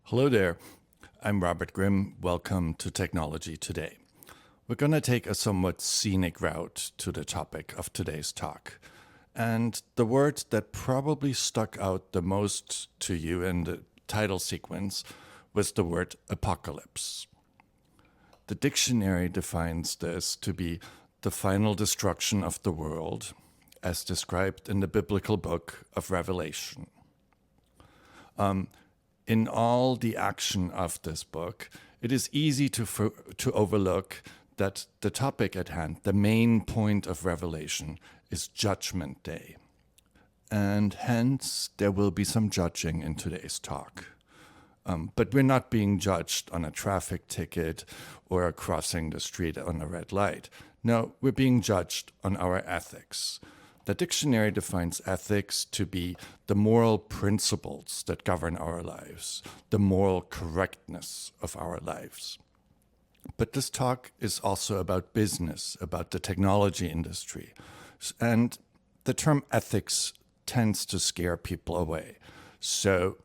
Hello there. I'm Robert Grimm. Welcome to Technology Today. We're going to take a somewhat scenic route to the topic of today's talk. And the word that probably stuck out the most to you in the title sequence was the word apocalypse. The dictionary defines this to be the final destruction of the world, as described in the biblical book of Revelation. In all the action of this book, it is easy to overlook that the topic at hand, the main point of Revelation, is Judgment Day. And hence, there will be some judging in today's talk. But we're not being judged on a traffic ticket or crossing the street on a red light. No, we're being judged on our ethics. The dictionary defines ethics to be the moral principles that govern our lives, the moral correctness of our lives. But this talk is also about business, about the technology industry. And the term ethics tends to scare people away. So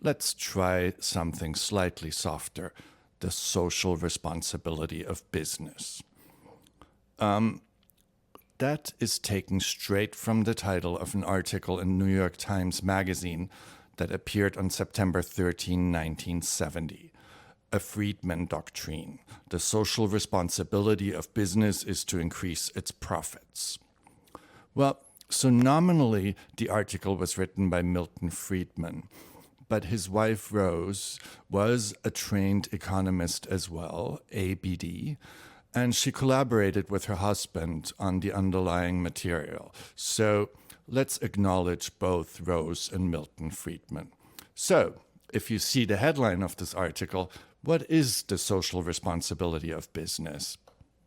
let's try something slightly softer, the social responsibility of business. That is taken straight from the title of an article in New York Times Magazine that appeared on September 13, 1970. A Freedman Doctrine. The social responsibility of business is to increase its profits. Well, so nominally, the article was written by Milton Friedman, but his wife Rose was a trained economist as well, ABD, and she collaborated with her husband on the underlying material. So let's acknowledge both Rose and Milton Friedman. So if you see the headline of this article, what is the social responsibility of business?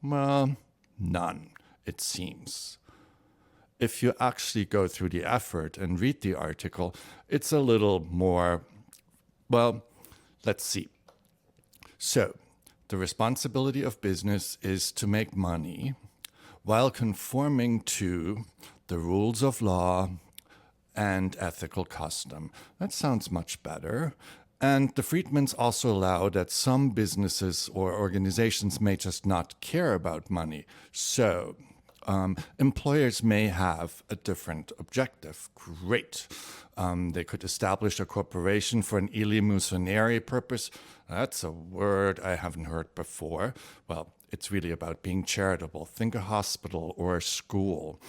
Well, none, it seems. If you actually go through the effort and read the article, it's a little more, well, let's see. So, the responsibility of business is to make money while conforming to the rules of law and ethical custom. That sounds much better. And the Friedmans also allow that some businesses or organizations may just not care about money. So employers may have a different objective. Great. They could establish a corporation for an eleemosynary purpose. That's a word I haven't heard before. Well, it's really about being charitable. Think a hospital or a school.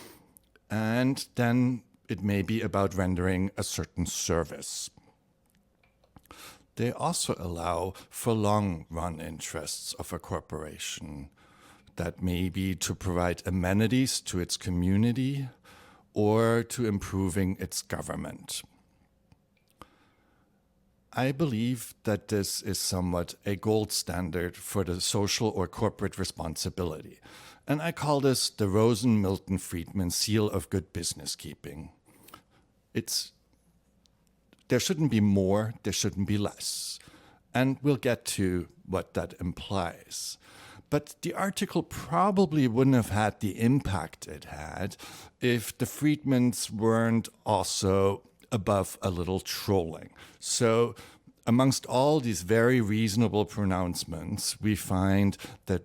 And then it may be about rendering a certain service. They also allow for long-run interests of a corporation. That may be to provide amenities to its community or to improving its government. I believe that this is somewhat a gold standard for the social or corporate responsibility. And I call this the Rosen Milton Friedman seal of good business keeping. There shouldn't be more, there shouldn't be less. And we'll get to what that implies. But the article probably wouldn't have had the impact it had if the Friedmans weren't also above a little trolling. So amongst all these very reasonable pronouncements, we find that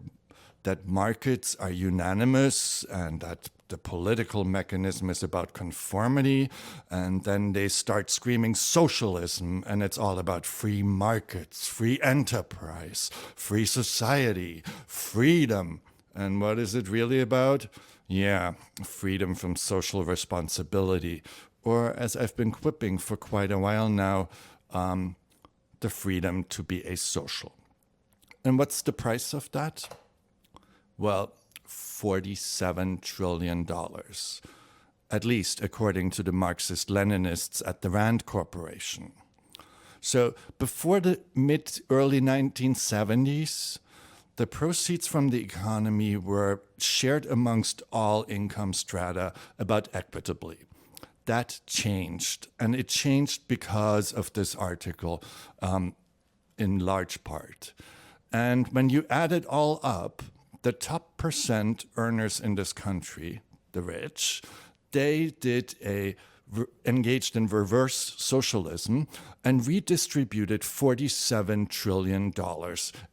markets are unanimous and that the political mechanism is about conformity, and then they start screaming socialism, and it's all about free markets, free enterprise, free society, freedom. And what is it really about? Yeah, freedom from social responsibility, or as I've been quipping for quite a while now, the freedom to be asocial. And what's the price of that? Well, $47 trillion, at least according to the Marxist-Leninists at the Rand Corporation. So before the early 1970s, the proceeds from the economy were shared amongst all income strata about equitably. That changed, and it changed because of this article in large part. And when you add it all up, the top percent earners in this country, the rich, they did a engaged in reverse socialism and redistributed $47 trillion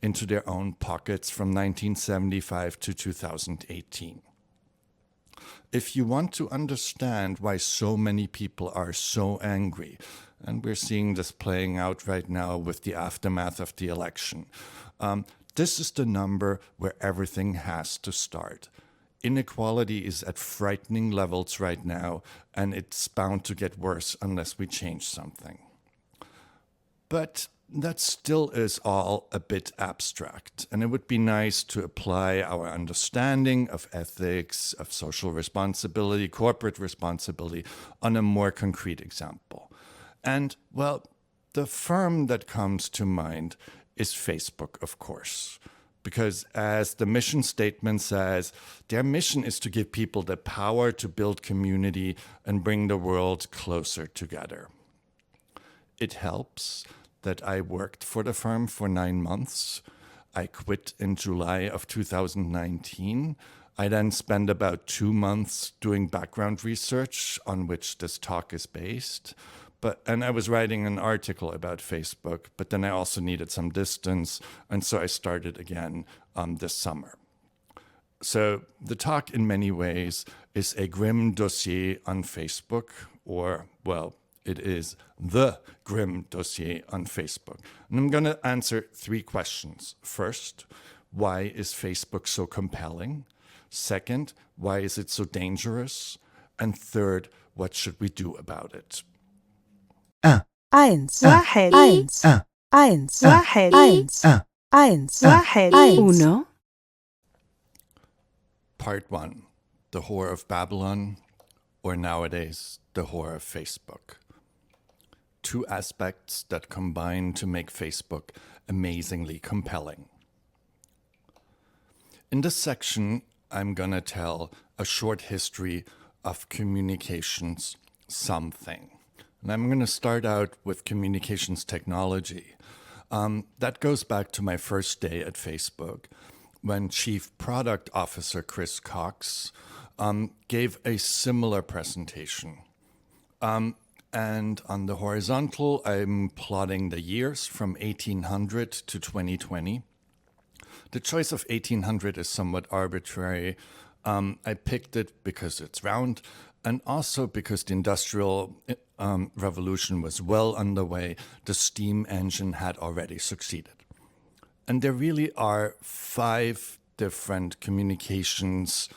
into their own pockets from 1975 to 2018. If you want to understand why so many people are so angry, and we're seeing this playing out right now with the aftermath of the election, this is the number where everything has to start. Inequality is at frightening levels right now, and it's bound to get worse unless we change something. But that still is all a bit abstract, and it would be nice to apply our understanding of ethics, of social responsibility, corporate responsibility, on a more concrete example. And, well, the firm that comes to mind is Facebook, of course. Because as the mission statement says, their mission is to give people the power to build community and bring the world closer together. It helps that I worked for the firm for 9 months. I quit in July of 2019. I then spent about 2 months doing background research on which this talk is based. And I was writing an article about Facebook, but then I also needed some distance, and so I started again this summer. So the talk in many ways is a Grimm dossier on Facebook, or, well, it is the Grimm dossier on Facebook. And I'm going to answer 3 questions. First, why is Facebook so compelling? Second, why is it so dangerous? And third, what should we do about it? 1 واحد 1 1 واحد 1 1 واحد 1 Part 1, the whore of Babylon, or nowadays, the whore of Facebook. 2 aspects that combine to make Facebook amazingly compelling. In this section, I'm going to tell a short history of communications something. And I'm going to start out with communications technology. That goes back to my first day at Facebook, when Chief Product Officer Chris Cox gave a similar presentation. And on the horizontal, I'm plotting the years from 1800 to 2020. The choice of 1800 is somewhat arbitrary. I picked it because it's round, and also because the Industrial Revolution was well underway. The steam engine had already succeeded. And there really are 5 different communications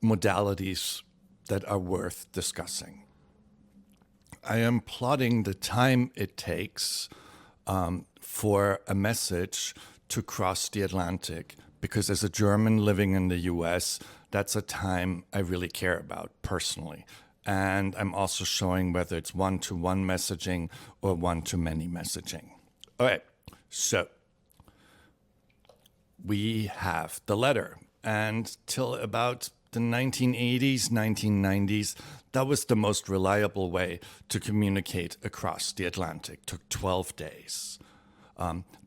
modalities that are worth discussing. I am plotting the time it takes for a message to cross the Atlantic, because as a German living in the US, that's a time I really care about personally. And I'm also showing whether it's one-to-one messaging or one-to-many messaging. All right, so we have the letter. And till about the 1980s, 1990s, that was the most reliable way to communicate across the Atlantic. It took 12 days.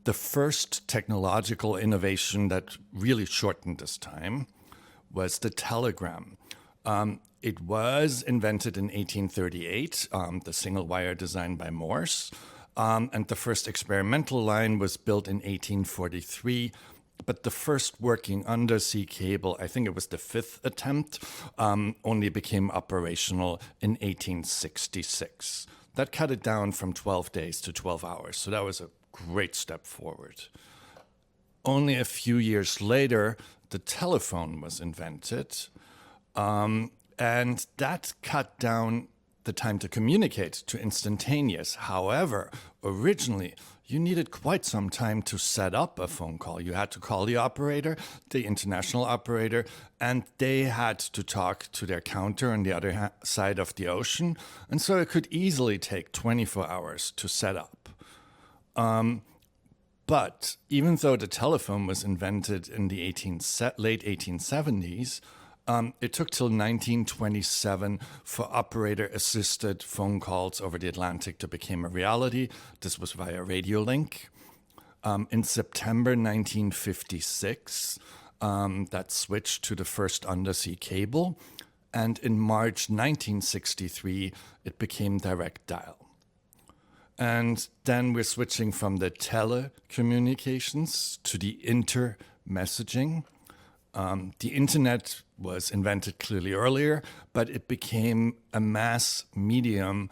The first technological innovation that really shortened this time was the telegram. It was invented in 1838, the single wire designed by Morse, and the first experimental line was built in 1843. But the first working undersea cable, I think it was the 5th attempt, only became operational in 1866. That cut it down from 12 days to 12 hours, so that was a great step forward. Only a few years later, the telephone was invented, and that cut down the time to communicate to instantaneous. However, originally, you needed quite some time to set up a phone call. You had to call the operator, the international operator, and they had to talk to their counter on the other side of the ocean. And so it could easily take 24 hours to set up. But even though the telephone was invented in the late 1870s, it took till 1927 for operator-assisted phone calls over the Atlantic to become a reality. This was via radio link. In September 1956, that switched to the first undersea cable. And in March 1963, it became direct dial. And then we're switching from the telecommunications to the inter-messaging. The internet was invented clearly earlier, but it became a mass medium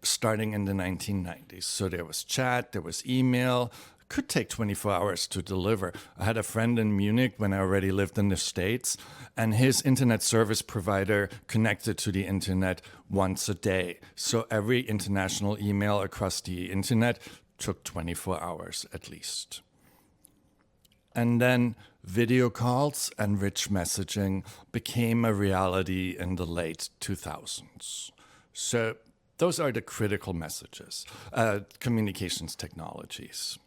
starting in the 1990s. So there was chat, there was email. It could take 24 hours to deliver. I had a friend in Munich when I already lived in the States, and his internet service provider connected to the internet once a day. So every international email across the internet took 24 hours at least. And then video calls and rich messaging became a reality in the late 2000s. So those are the critical messages, communications technologies.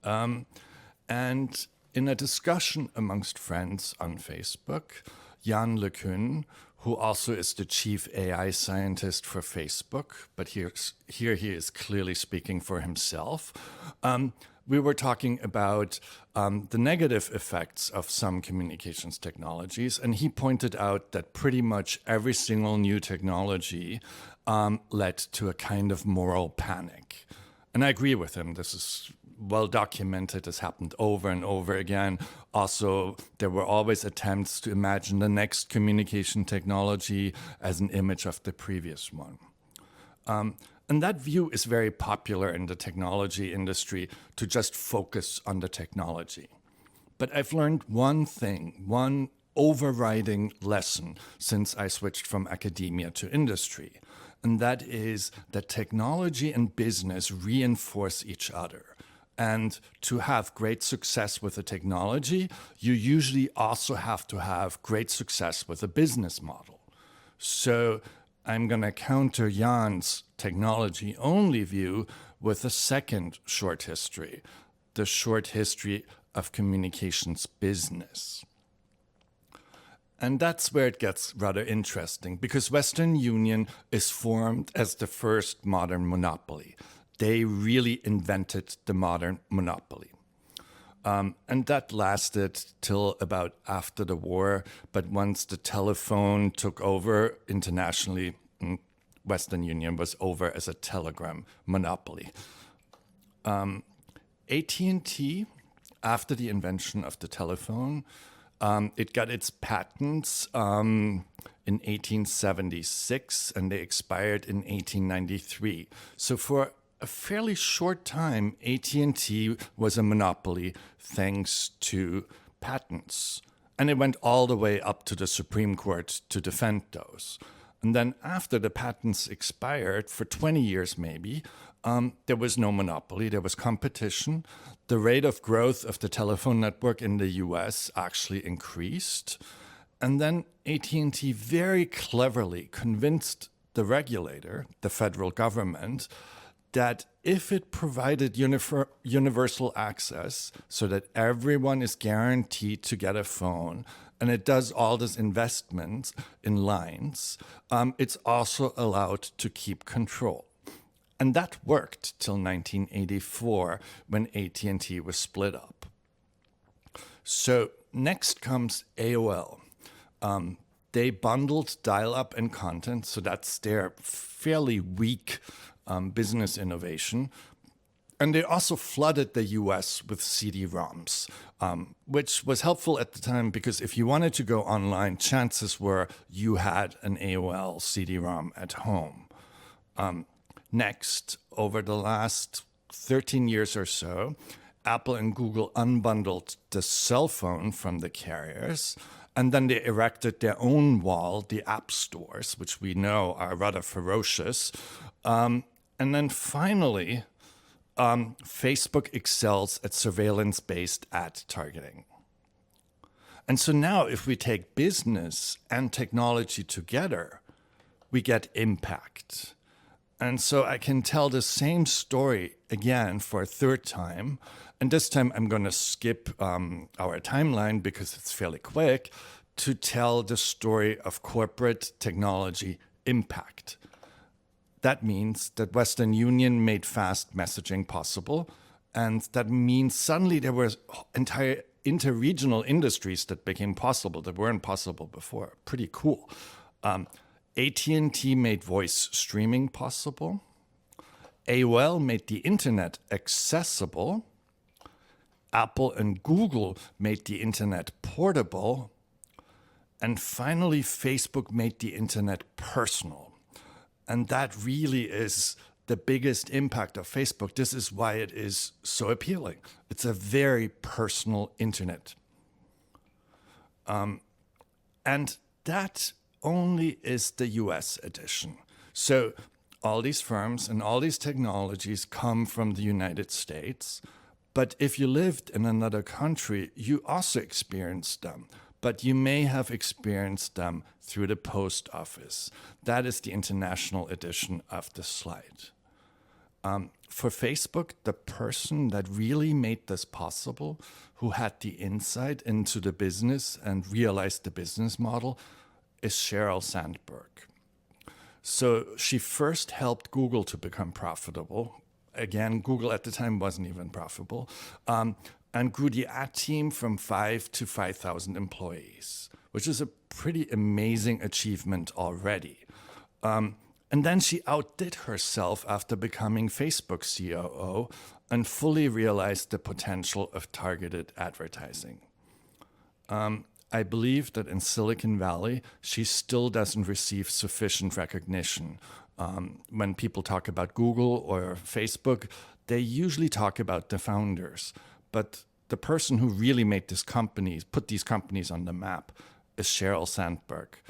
And in a discussion amongst friends on Facebook, Jan LeCun, who also is the chief AI scientist for Facebook, but here he is clearly speaking for himself, we were talking about the negative effects of some communications technologies, and he pointed out that pretty much every single new technology led to a kind of moral panic. And I agree with him. This is well documented. This happened over and over again. Also, there were always attempts to imagine the next communication technology as an image of the previous one. And that view is very popular in the technology industry, to just focus on the technology. But I've learned one thing, one overriding lesson since I switched from academia to industry, and that is that technology and business reinforce each other. And to have great success with a technology, you usually also have to have great success with a business model. So I'm going to counter Jan's technology-only view with a second short history, the short history of communications business. And that's where it gets rather interesting, because Western Union is formed as the first modern monopoly. They really invented the modern monopoly. And that lasted till about after the war. But once the telephone took over internationally, Western Union was over as a telegram monopoly. AT&T, after the invention of the telephone, it got its patents in 1876, and they expired in 1893. So for a fairly short time, AT&T was a monopoly thanks to patents. And it went all the way up to the Supreme Court to defend those. And then after the patents expired, for 20 years maybe, there was no monopoly, there was competition. The rate of growth of the telephone network in the US actually increased. And then AT&T very cleverly convinced the regulator, the federal government, that if it provided universal access so that everyone is guaranteed to get a phone, and it does all this investment in lines, it's also allowed to keep control. And that worked till 1984, when AT&T was split up. So next comes AOL. They bundled dial-up and content, so that's their fairly weak business innovation. And they also flooded the US with CD-ROMs, which was helpful at the time because if you wanted to go online, chances were you had an AOL CD-ROM at home. Next, over the last 13 years or so, Apple and Google unbundled the cell phone from the carriers, and then they erected their own wall, the app stores, which we know are rather ferocious. And then finally, Facebook excels at surveillance-based ad targeting. And so now if we take business and technology together, we get impact. And so I can tell the same story again for a third time. And this time I'm going to skip our timeline because it's fairly quick to tell the story of corporate technology impact. That means that Western Union made fast messaging possible. And that means suddenly there were entire interregional industries that became possible that weren't possible before. Pretty cool. AT&T made voice streaming possible. AOL made the internet accessible. Apple and Google made the internet portable. And finally, Facebook made the internet personal. And that really is the biggest impact of Facebook. This is why it is so appealing. It's a very personal internet. And that only is the US edition. So all these firms and all these technologies come from the United States. But if you lived in another country, you also experienced them. But you may have experienced them through the post office. That is the international edition of the slide. For Facebook, the person that really made this possible, who had the insight into the business and realized the business model, is Sheryl Sandberg. So she first helped Google to become profitable. Again, Google at the time wasn't even profitable. And grew the ad team from 5 to 5,000 employees, which is a pretty amazing achievement already. And then she outdid herself after becoming Facebook COO and fully realized the potential of targeted advertising. I believe that in Silicon Valley, she still doesn't receive sufficient recognition. When people talk about Google or Facebook, they usually talk about the founders. But the person who really made put these companies on the map is Sheryl Sandberg.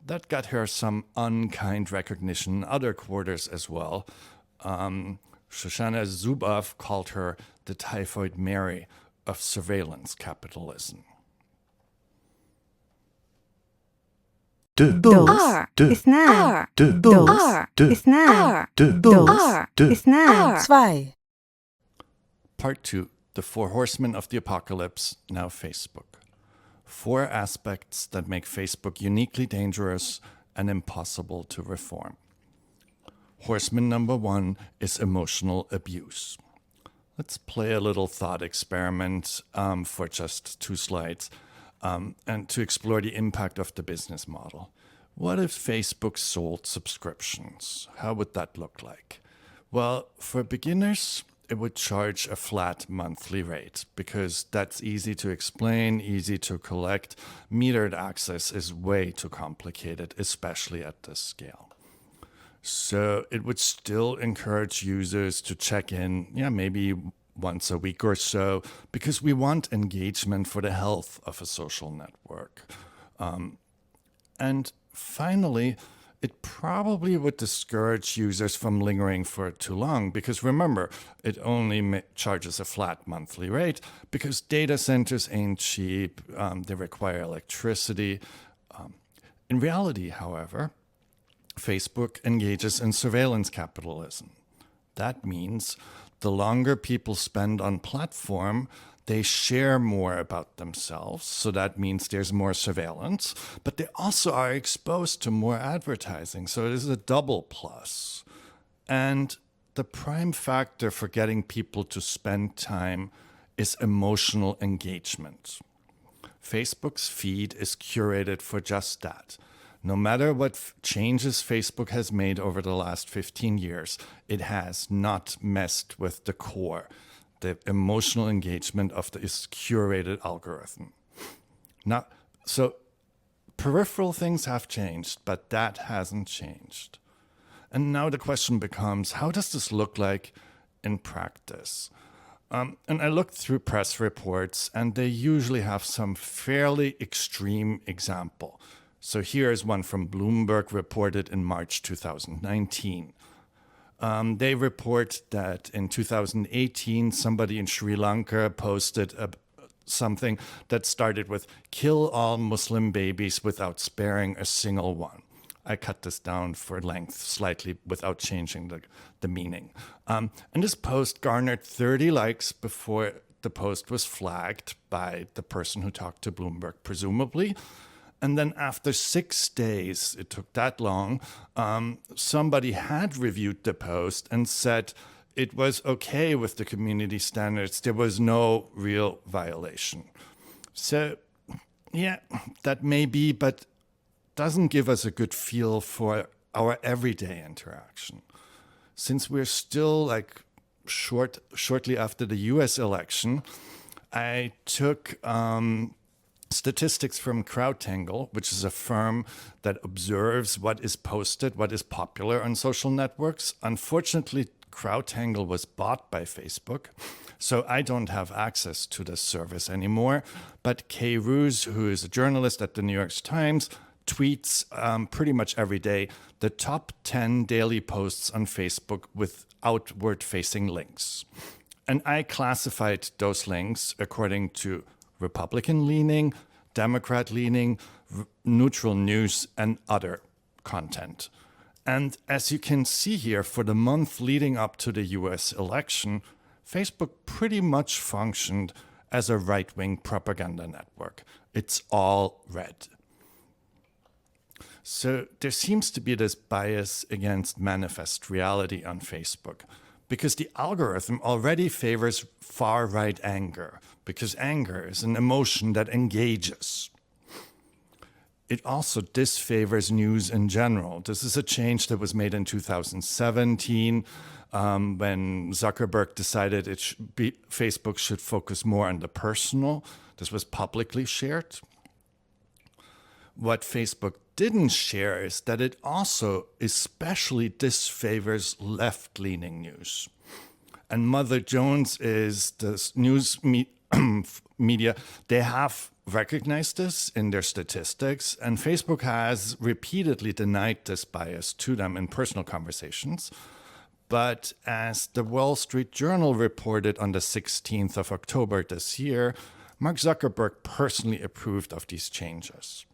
That got her some unkind recognition in other quarters as well. Shoshana Zuboff called her the Typhoid Mary of surveillance capitalism. Dos ist nah. Dos ist nah. Dos ist nah. Zwei. Part 2, The Four Horsemen of the Apocalypse, now Facebook. 4 aspects that make Facebook uniquely dangerous and impossible to reform. Horseman number 1 is emotional abuse. Let's play a little thought experiment for just 2 slides and to explore the impact of the business model. What if Facebook sold subscriptions? How would that look like? Well, for beginners, it would charge a flat monthly rate because that's easy to explain, easy to collect. Metered access is way too complicated, especially at this scale. So it would still encourage users to check in, maybe once a week or so, because we want engagement for the health of a social network. And finally, it probably would discourage users from lingering for too long because remember, it only charges a flat monthly rate because data centers ain't cheap, they require electricity. In reality, however, Facebook engages in surveillance capitalism. That means the longer people spend on platform, they share more about themselves, so that means there's more surveillance, but they also are exposed to more advertising, so it is a double plus. And the prime factor for getting people to spend time is emotional engagement. Facebook's feed is curated for just that. No matter what changes Facebook has made over the last 15 years, it has not messed with the core, the emotional engagement of this curated algorithm. Now, so peripheral things have changed, but that hasn't changed. And now the question becomes, how does this look like in practice? And I looked through press reports, and they usually have some fairly extreme example. So here is one from Bloomberg reported in March 2019. They report that in 2018, somebody in Sri Lanka posted something that started with, "Kill all Muslim babies without sparing a single one." I cut this down for length slightly without changing the meaning. And this post garnered 30 likes before the post was flagged by the person who talked to Bloomberg, presumably. And then after 6 days, it took that long, somebody had reviewed the post and said it was okay with the community standards. There was no real violation. So, yeah, that may be, but doesn't give us a good feel for our everyday interaction. Since we're still like shortly after the US election, I took statistics from CrowdTangle, which is a firm that observes what is posted, what is popular on social networks. Unfortunately, CrowdTangle was bought by Facebook, so I don't have access to this service anymore. But Kay Roos, who is a journalist at the New York Times, tweets pretty much every day the top 10 daily posts on Facebook with outward-facing links. And I classified those links according to Republican-leaning, Democrat-leaning, neutral news, and other content. And as you can see here, for the month leading up to the US election, Facebook pretty much functioned as a right-wing propaganda network. It's all red. So there seems to be this bias against manifest reality on Facebook, because the algorithm already favors far-right anger, because anger is an emotion that engages. It also disfavors news in general. This is a change that was made in 2017 when Zuckerberg decided Facebook should focus more on the personal. This was publicly shared. What Facebook didn't share is that it also especially disfavors left-leaning news. And Mother Jones is the news media. They have recognized this in their statistics, and Facebook has repeatedly denied this bias to them in personal conversations. But as the Wall Street Journal reported on the 16th of October this year, Mark Zuckerberg personally approved of these changes.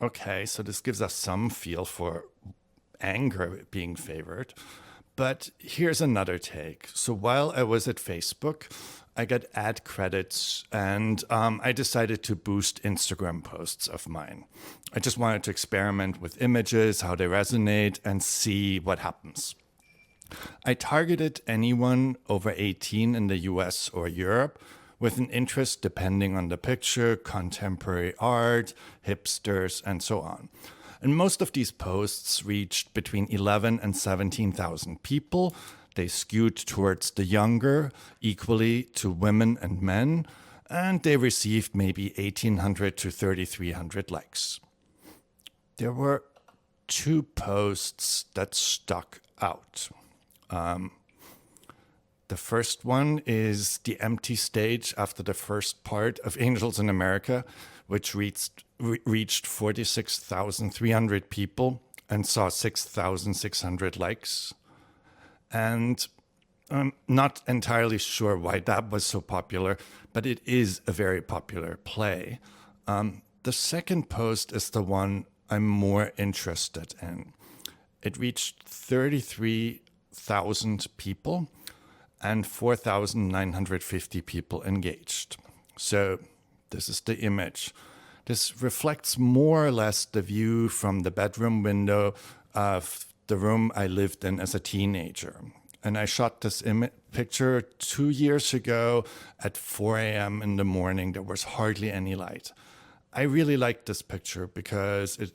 Okay, so this gives us some feel for anger being favored. But here's another take. So while I was at Facebook, I got ad credits and I decided to boost Instagram posts of mine. I just wanted to experiment with images, how they resonate, and see what happens. I targeted anyone over 18 in the US or Europe with an interest depending on the picture, contemporary art, hipsters, and so on. And most of these posts reached between 11 and 17,000 people. They skewed towards the younger, equally to women and men, and they received maybe 1,800 to 3,300 likes. There were two posts that stuck out. The first one is the empty stage after the first part of Angels in America, which reached 46,300 people and saw 6,600 likes. And I'm not entirely sure why that was so popular, but it is a very popular play. The second post is the one I'm more interested in. It reached 33,000 people and 4,950 people engaged. So this is the image. This reflects more or less the view from the bedroom window of the room I lived in as a teenager. And I shot this picture 2 years ago at 4 a.m. in the morning. There was hardly any light. I really liked this picture because it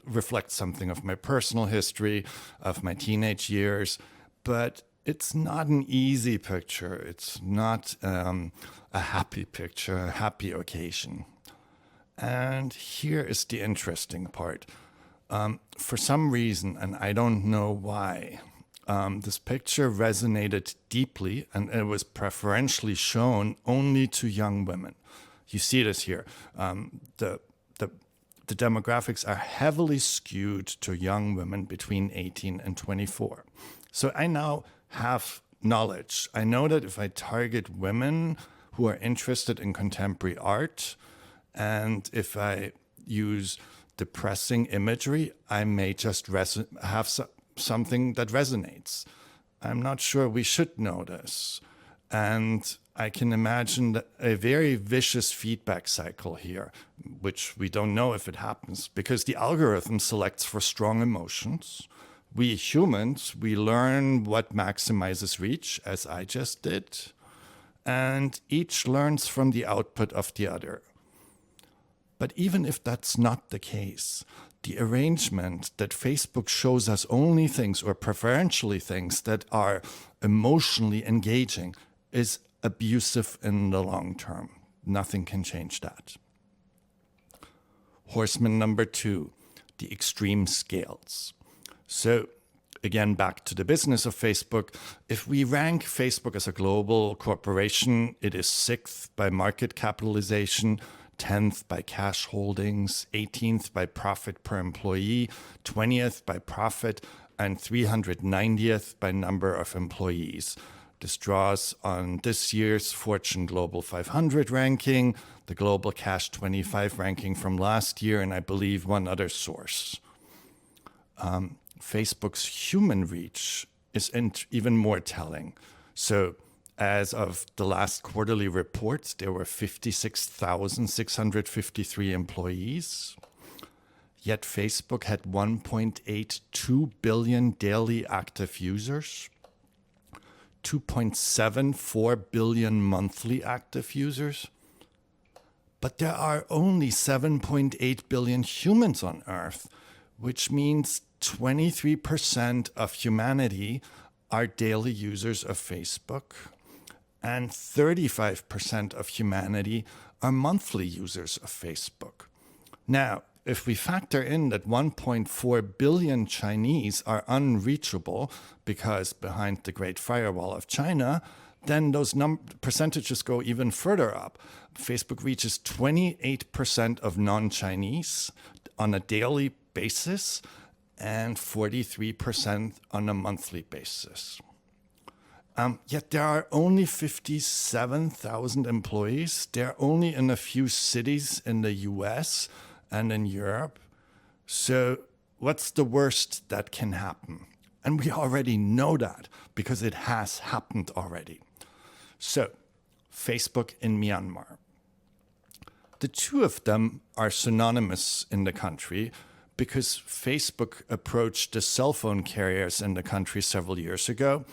reflects something of my personal history, of my teenage years, but it's not an easy picture. It's not a happy picture, a happy occasion. And here is the interesting part. For some reason, and I don't know why, this picture resonated deeply, and it was preferentially shown only to young women. You see this here. The demographics are heavily skewed to young women between 18 and 24. So I now have knowledge. I know that if I target women who are interested in contemporary art, and if I use depressing imagery, I may just have something that resonates. I'm not sure we should know this. And I can imagine a very vicious feedback cycle here, which we don't know if it happens, because the algorithm selects for strong emotions. We humans, we learn what maximizes reach, as I just did, and each learns from the output of the other. But even if that's not the case, the arrangement that Facebook shows us only things or preferentially things that are emotionally engaging is abusive in the long term. Nothing can change that. Horseman number 2, the extreme scales. So again, back to the business of Facebook. If we rank Facebook as a global corporation, it is 6th by market capitalization, 10th by cash holdings, 18th by profit per employee, 20th by profit, and 390th by number of employees. This draws on this year's Fortune Global 500 ranking, the Global Cash 25 ranking from last year, and I believe one other source. Facebook's human reach is even more telling. So as of the last quarterly report, there were 56,653 employees. Yet Facebook had 1.82 billion daily active users, 2.74 billion monthly active users. But there are only 7.8 billion humans on Earth, which means 23% of humanity are daily users of Facebook, and 35% of humanity are monthly users of Facebook. Now, if we factor in that 1.4 billion Chinese are unreachable because behind the Great Firewall of China, then those percentages go even further up. Facebook reaches 28% of non-Chinese on a daily basis and 43% on a monthly basis. Yet there are only 57,000 employees. They're only in a few cities in the US and in Europe. So what's the worst that can happen? And we already know that because it has happened already. So Facebook in Myanmar. The two of them are synonymous in the country because Facebook approached the cell phone carriers in the country several years ago,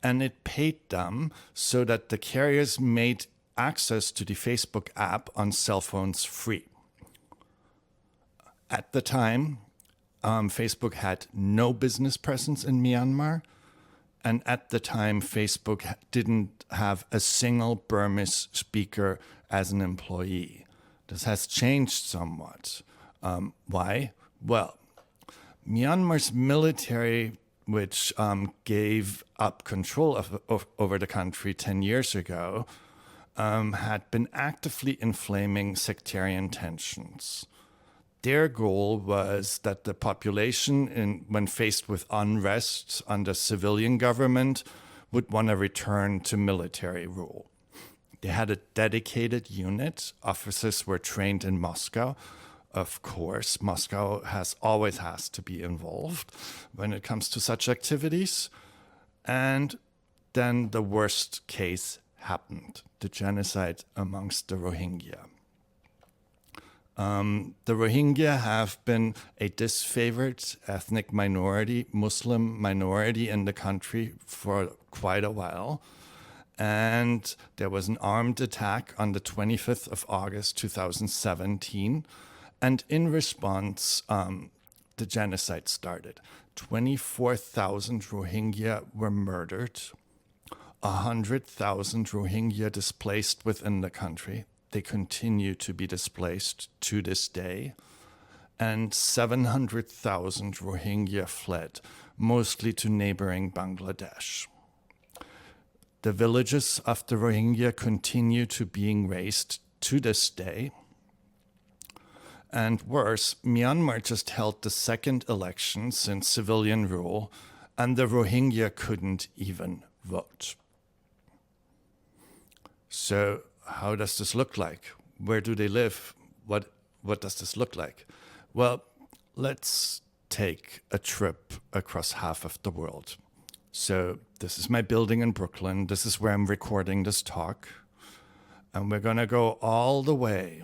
and it paid them so that the carriers made access to the Facebook app on cell phones free. At the time, Facebook had no business presence in Myanmar, and at the time, Facebook didn't have a single Burmese speaker as an employee. This has changed somewhat. Why? Well, Myanmar's military, which gave up control over the country 10 years ago, had been actively inflaming sectarian tensions. Their goal was that the population, when faced with unrest under civilian government, would want to return to military rule. They had a dedicated unit. Officers were trained in Moscow. Of course, Moscow always has to be involved when it comes to such activities. And then the worst case happened, the genocide amongst the Rohingya. The Rohingya have been a disfavored ethnic minority, Muslim minority in the country for quite a while. And there was an armed attack on the 25th of August, 2017. And in response, the genocide started. 24,000 Rohingya were murdered, 100,000 Rohingya displaced within the country. They continue to be displaced to this day. And 700,000 Rohingya fled, mostly to neighboring Bangladesh. The villages of the Rohingya continue to being razed to this day. And worse, Myanmar just held the second election since civilian rule, and the Rohingya couldn't even vote. So how does this look like? Where do they live? What does this look like? Well, let's take a trip across half of the world. So this is my building in Brooklyn. This is where I'm recording this talk. And we're going to go all the way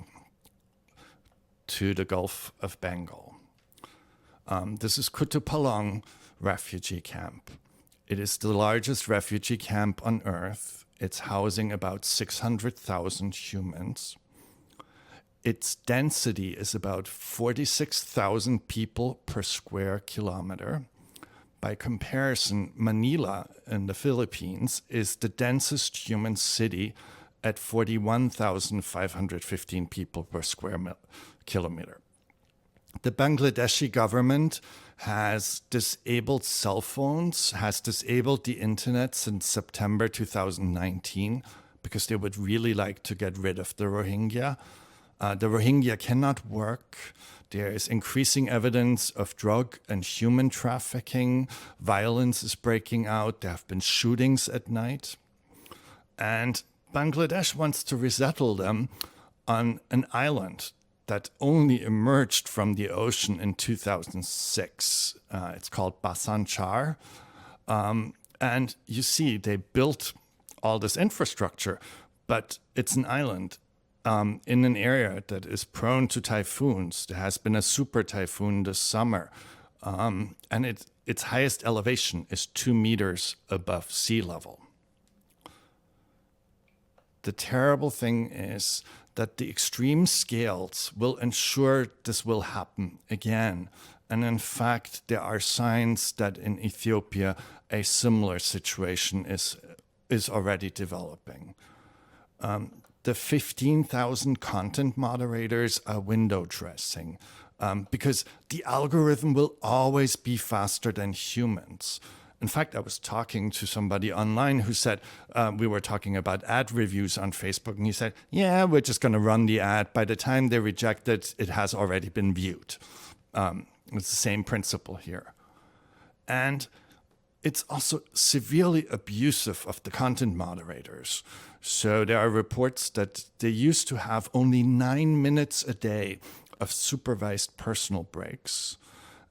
to the Gulf of Bengal. This is Kutupalong refugee camp. It is the largest refugee camp on Earth. It's housing about 600,000 humans. its density is about 46,000 people per square kilometer. By comparison, Manila in the Philippines is the densest human city at 41,515 people per square kilometer. The Bangladeshi government has disabled cell phones, has disabled the internet since September 2019 because they would really like to get rid of the Rohingya. The Rohingya cannot work. There is increasing evidence of drug and human trafficking. Violence is breaking out. There have been shootings at night. And Bangladesh wants to resettle them on an island that only emerged from the ocean in 2006. It's called Basan Char. And you see, they built all this infrastructure, but it's an island in an area that is prone to typhoons. There has been a super typhoon this summer, and its highest elevation is 2 meters above sea level. The terrible thing is that the extreme scales will ensure this will happen again. And in fact, there are signs that in Ethiopia, a similar situation is already developing. The 15,000 content moderators are window dressing because the algorithm will always be faster than humans. In fact, I was talking to somebody online who said, we were talking about ad reviews on Facebook, and he said, yeah, we're just going to run the ad. By the time they reject it, it has already been viewed. It's the same principle here. And it's also severely abusive of the content moderators. So there are reports that they used to have only 9 minutes a day of supervised personal breaks.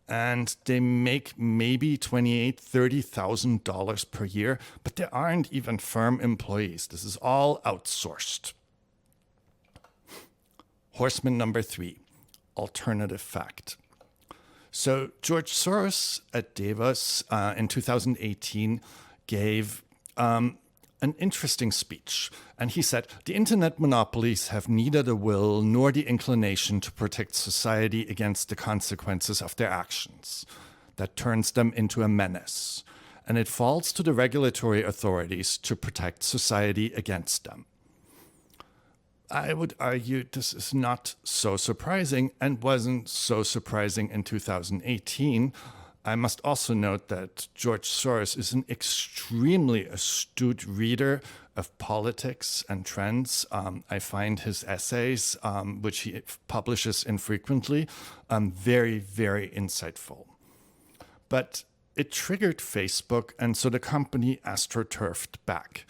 And they make maybe $28,000, $30,000 per year, but they aren't even firm employees. This is all outsourced. Horseman number 3, alternative fact. So George Soros at Davos in 2018 gave an interesting speech. And he said, the internet monopolies have neither the will nor the inclination to protect society against the consequences of their actions. That turns them into a menace. And it falls to the regulatory authorities to protect society against them. I would argue this is not so surprising and wasn't so surprising in 2018. I must also note that George Soros is an extremely astute reader of politics and trends. I find his essays, which he publishes infrequently, very, very insightful. But it triggered Facebook, and so the company astroturfed back.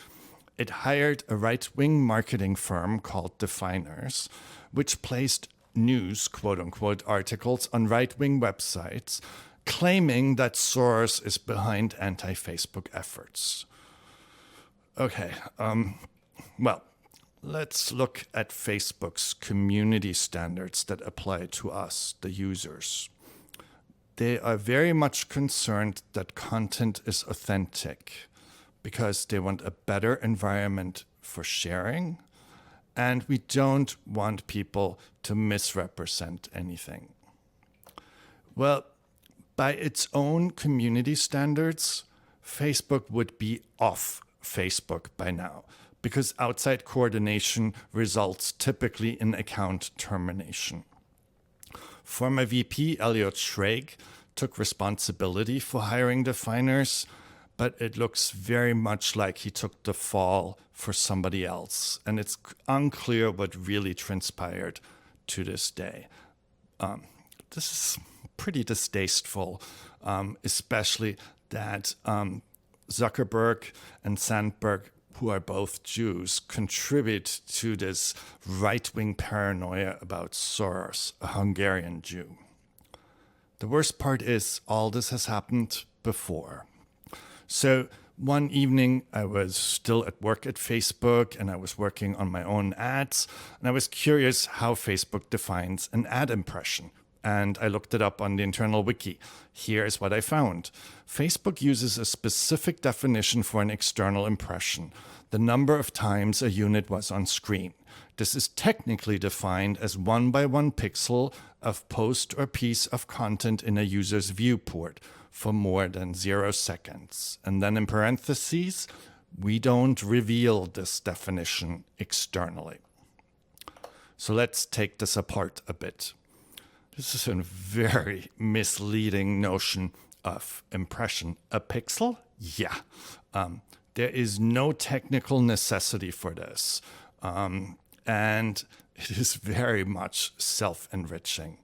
It hired a right-wing marketing firm called Definers, which placed news, quote-unquote, articles on right-wing websites, claiming that Soros is behind anti-Facebook efforts. Okay, well, let's look at Facebook's community standards that apply to us, the users. They are very much concerned that content is authentic because they want a better environment for sharing, and we don't want people to misrepresent anything. Well, by its own community standards, Facebook would be off Facebook by now, because outside coordination results typically in account termination. Former VP Elliot Schrage took responsibility for hiring Definers, but it looks very much like he took the fall for somebody else, and it's unclear what really transpired to this day. This is pretty distasteful, especially that Zuckerberg and Sandberg, who are both Jews, contribute to this right-wing paranoia about Soros, a Hungarian Jew. The worst part is all this has happened before. So one evening I was still at work at Facebook and I was working on my own ads, and I was curious how Facebook defines an ad impression. and I looked it up on the internal wiki. Here is what I found. Facebook uses a specific definition for an external impression, the number of times a unit was on screen. This is technically defined as 1 by 1 pixel of post or piece of content in a user's viewport for more than 0 seconds. And then in parentheses, we don't reveal this definition externally. So let's take this apart a bit. This is a very misleading notion of impression. A pixel? Yeah. There is no technical necessity for this. And it is very much self-enriching.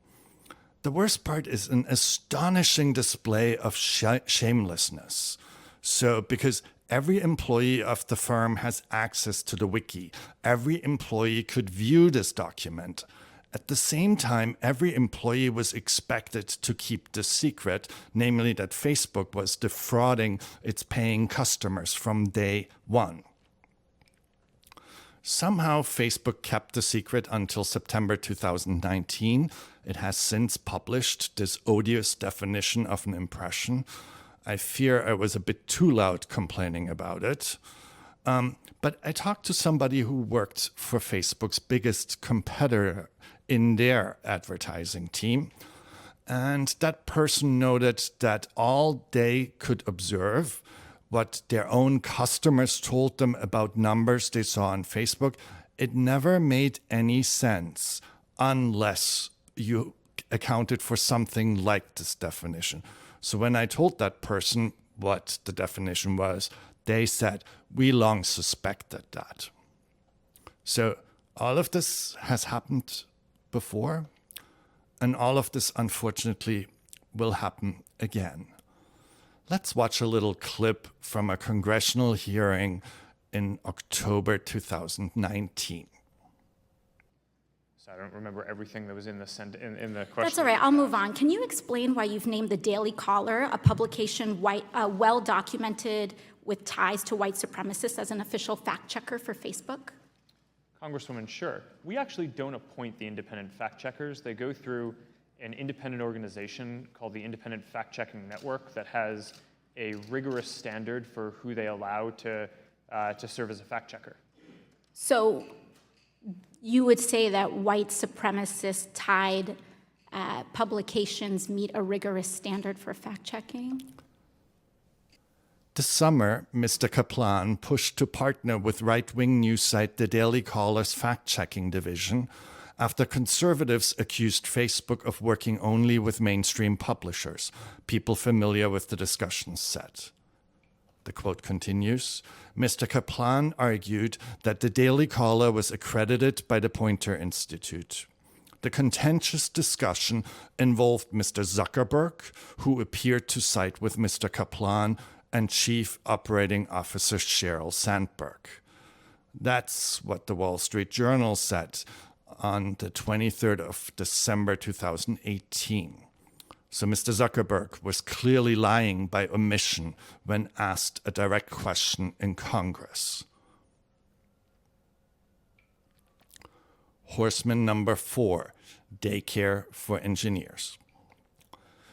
The worst part is an astonishing display of shamelessness. So, because every employee of the firm has access to the wiki, every employee could view this document. At the same time, every employee was expected to keep the secret, namely that Facebook was defrauding its paying customers from day one. Somehow, Facebook kept the secret until September 2019. It has since published this odious definition of an impression. I fear I was a bit too loud complaining about it. But I talked to somebody who worked for Facebook's biggest competitor in their advertising team. And that person noted that all they could observe, what their own customers told them about numbers they saw on Facebook, it never made any sense unless you accounted for something like this definition. So when I told that person what the definition was, they said, we long suspected that. So all of this has happened before, and all of this, unfortunately, will happen again. Let's watch a little clip from a congressional hearing in October 2019. So I don't remember everything that was in the question. That's all right. I'll move on. Can you explain why you've named the Daily Caller, a publication well documented with ties to white supremacists, as an official fact checker for Facebook? Congresswoman, sure. We actually don't appoint the independent fact checkers. They go through an independent organization called the Independent Fact Checking Network that has a rigorous standard for who they allow to serve as a fact checker. So you would say that white supremacist tied publications meet a rigorous standard for fact checking? This summer, Mr. Kaplan pushed to partner with right-wing news site The Daily Caller's fact-checking division after conservatives accused Facebook of working only with mainstream publishers, people familiar with the discussion set. The quote continues, Mr. Kaplan argued that The Daily Caller was accredited by the Poynter Institute. The contentious discussion involved Mr. Zuckerberg, who appeared to side with Mr. Kaplan, and Chief Operating Officer Sheryl Sandberg. That's what the Wall Street Journal said on the 23rd of December 2018. So Mr. Zuckerberg was clearly lying by omission when asked a direct question in Congress. Horseman number 4, daycare for engineers.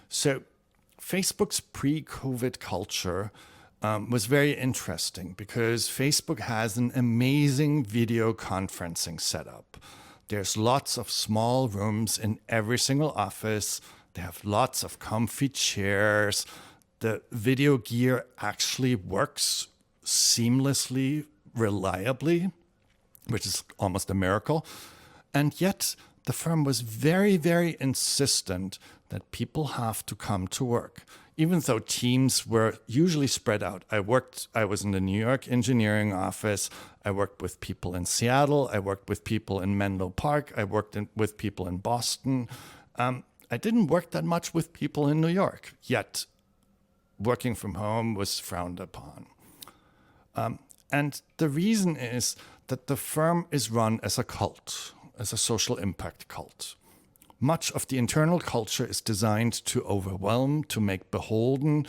So Facebook's pre-COVID culture was very interesting because Facebook has an amazing video conferencing setup. There's lots of small rooms in every single office. They have lots of comfy chairs. The video gear actually works seamlessly, reliably, which is almost a miracle. And yet the firm was very, very insistent that people have to come to work, even though teams were usually spread out. I was in the New York engineering office. I worked with people in Seattle. I worked with people in Menlo Park. I worked with people in Boston. I didn't work that much with people in New York, yet working from home was frowned upon. And the reason is that the firm is run as a cult, as a social impact cult. Much of the internal culture is designed to overwhelm, to make beholden,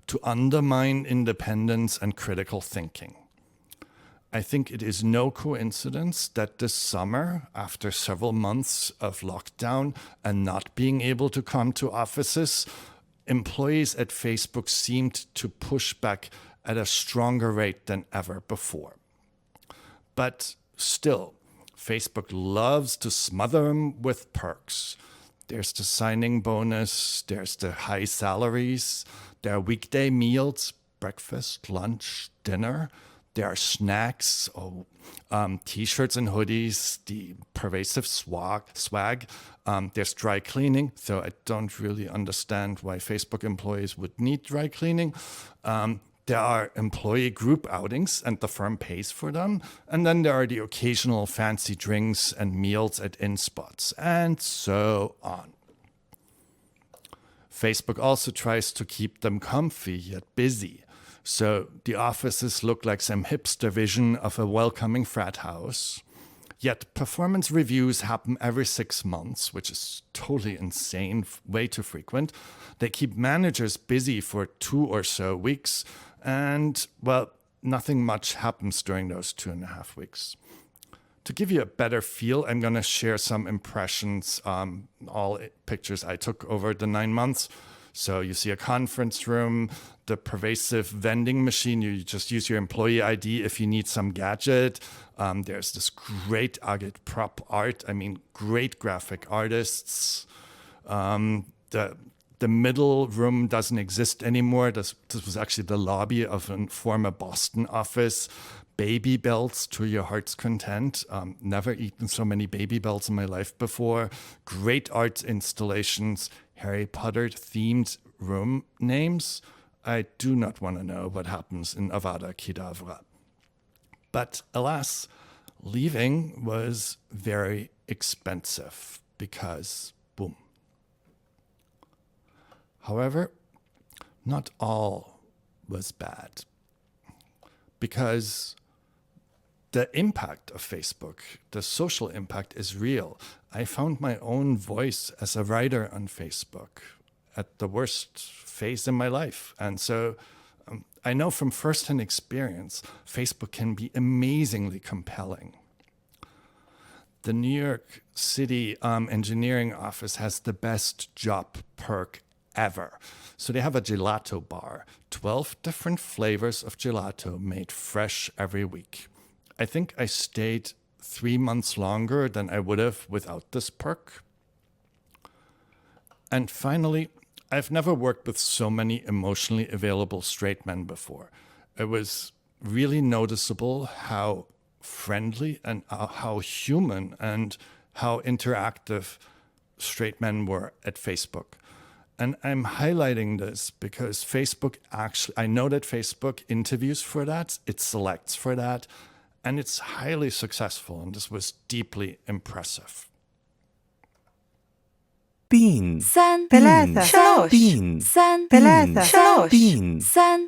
to undermine independence and critical thinking. I think it is no coincidence that this summer, after several months of lockdown and not being able to come to offices, employees at Facebook seemed to push back at a stronger rate than ever before. But still, Facebook loves to smother them with perks. There's the signing bonus, there's the high salaries, there are weekday meals, breakfast, lunch, dinner. There are snacks, T-shirts and hoodies, the pervasive swag. There's dry cleaning, though I don't really understand why Facebook employees would need dry cleaning. There are employee group outings, and the firm pays for them. And then there are the occasional fancy drinks and meals at inn spots, and so on. Facebook also tries to keep them comfy yet busy. So the offices look like some hipster vision of a welcoming frat house. Yet performance reviews happen every 6 months, which is totally insane, way too frequent. They keep managers busy for 2 or so weeks, and, well, nothing much happens during those 2.5 weeks. To give you a better feel, I'm going to share some impressions, all pictures I took over the 9 months. So you see a conference room, the pervasive vending machine. You just use your employee ID if you need some gadget. There's this great agitprop art. I mean, great graphic artists. The middle room doesn't exist anymore. This was actually the lobby of a former Boston office. Baby belts to your heart's content. Never eaten so many baby belts in my life before. Great art installations. Harry Potter themed room names. I do not want to know what happens in Avada Kedavra. But alas, leaving was very expensive because boom. However, not all was bad, because the impact of Facebook, the social impact, is real. I found my own voice as a writer on Facebook at the worst phase in my life. And so I know from firsthand experience, Facebook can be amazingly compelling. The New York City engineering office has the best job perk ever. So they have a gelato bar, 12 different flavors of gelato made fresh every week. I think I stayed 3 months longer than I would have without this perk. And finally, I've never worked with so many emotionally available straight men before. It was really noticeable how friendly and how human and how interactive straight men were at Facebook. And I'm highlighting this because Facebook actually, I know that Facebook interviews for that, it selects for that, and it's highly successful, and this was deeply impressive. بين 3 3 بين 3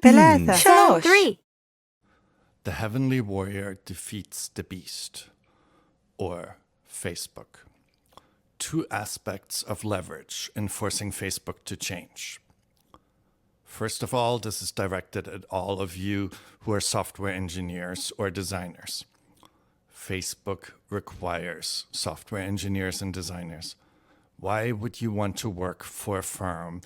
بين 3 The heavenly warrior defeats the beast, or Facebook. 2 aspects of leverage in forcing Facebook to change. First of all, this is directed at all of you who are software engineers or designers. Facebook requires software engineers and designers. Why would you want to work for a firm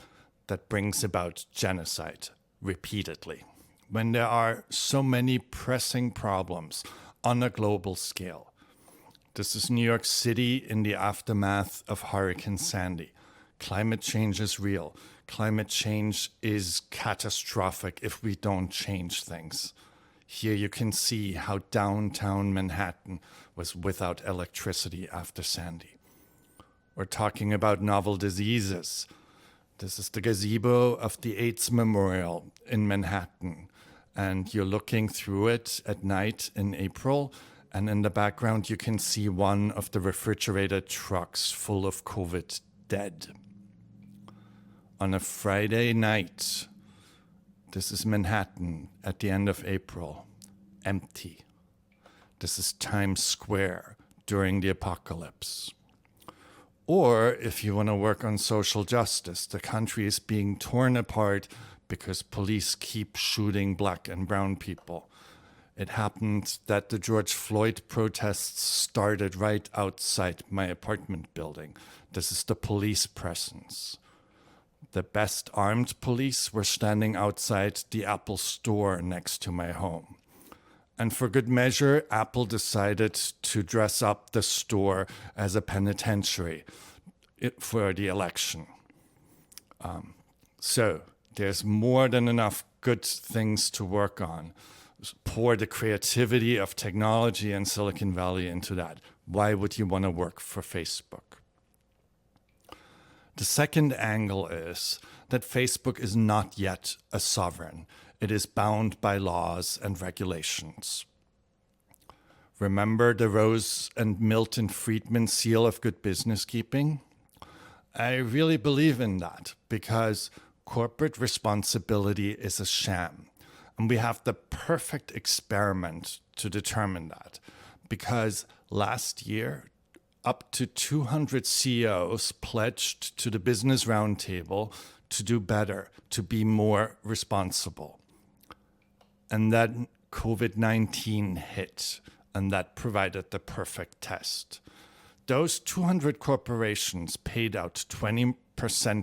that brings about genocide repeatedly when there are so many pressing problems on a global scale? This is New York City in the aftermath of Hurricane Sandy. Climate change is real. Climate change is catastrophic if we don't change things. Here you can see how downtown Manhattan was without electricity after Sandy. We're talking about novel diseases. This is the gazebo of the AIDS Memorial in Manhattan. And you're looking through it at night in April, and in the background you can see one of the refrigerated trucks full of COVID dead. On a Friday night, this is Manhattan at the end of April, empty. This is Times Square during the apocalypse. Or if you want to work on social justice, the country is being torn apart because police keep shooting black and brown people. It happened that the George Floyd protests started right outside my apartment building. This is the police presence. The best armed police were standing outside the Apple store next to my home. And for good measure, Apple decided to dress up the store as a penitentiary for the election. So there's more than enough good things to work on. Pour the creativity of technology and Silicon Valley into that. Why would you want to work for Facebook? The second angle is that Facebook is not yet a sovereign. It is bound by laws and regulations. Remember the Rose and Milton Friedman seal of good business keeping? I really believe in that because corporate responsibility is a sham. And we have the perfect experiment to determine that. Because last year, up to 200 CEOs pledged to the Business Roundtable to do better, to be more responsible. And then COVID-19 hit, and that provided the perfect test. Those 200 corporations paid out 20%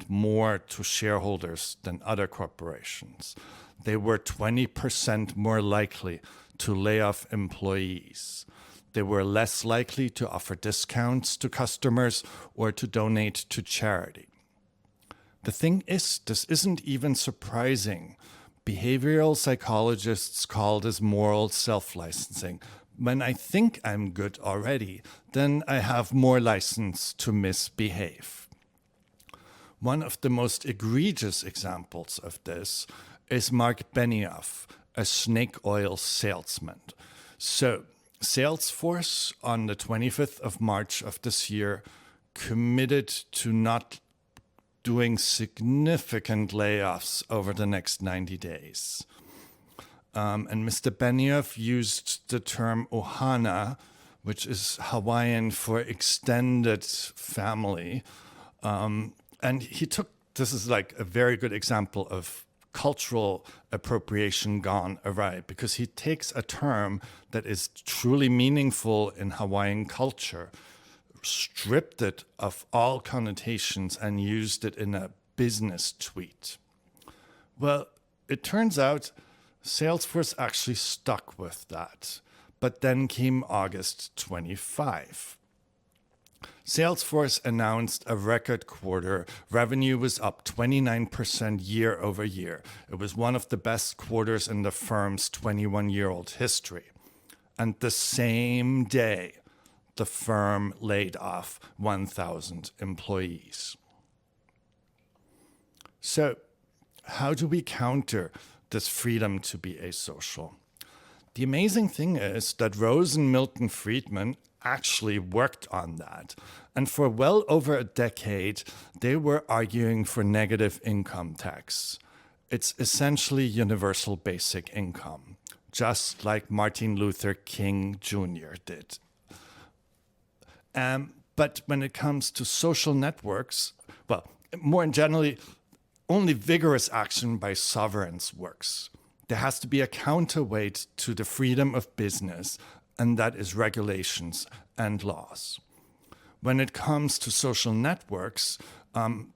more to shareholders than other corporations. They were 20% more likely to lay off employees. They were less likely to offer discounts to customers or to donate to charity. The thing is, this isn't even surprising. Behavioral psychologists call this moral self-licensing. When I think I'm good already, then I have more license to misbehave. One of the most egregious examples of this is Mark Benioff, a snake oil salesman. So, Salesforce on the 25th of March of this year committed to not doing significant layoffs over the next 90 days. And Mr. Benioff used the term ohana, which is Hawaiian for extended family. And he took, this is like a very good example of cultural appropriation gone awry, because he takes a term that is truly meaningful in Hawaiian culture, stripped it of all connotations and used it in a business tweet. Well, it turns out Salesforce actually stuck with that. But then came August 25. Salesforce announced a record quarter. Revenue was up 29% year over year. It was one of the best quarters in the firm's 21-year-old history. And the same day, the firm laid off 1,000 employees. So, how do we counter this freedom to be asocial? The amazing thing is that Rose and Milton Friedman actually worked on that. And for well over a decade, they were arguing for negative income tax. It's essentially universal basic income, just like Martin Luther King Jr. did. But when it comes to social networks, well, more generally, only vigorous action by sovereigns works. There has to be a counterweight to the freedom of business, and that is regulations and laws. When it comes to social networks,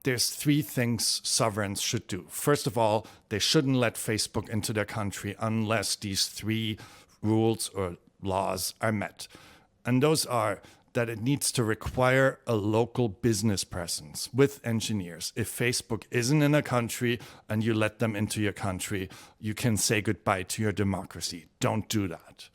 there's three things sovereigns should do. First of all, they shouldn't let Facebook into their country unless these three rules or laws are met. And those are that it needs to require a local business presence with engineers. If Facebook isn't in a country and you let them into your country, you can say goodbye to your democracy. Don't do that.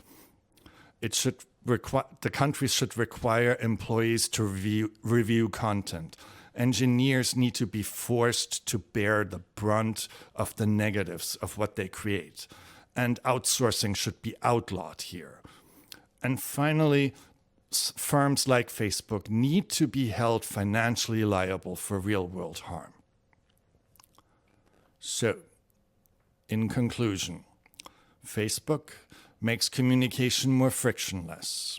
The country should require employees to review content. Engineers need to be forced to bear the brunt of the negatives of what they create. And outsourcing should be outlawed here. And finally, firms like Facebook need to be held financially liable for real-world harm. So, in conclusion, Facebook makes communication more frictionless.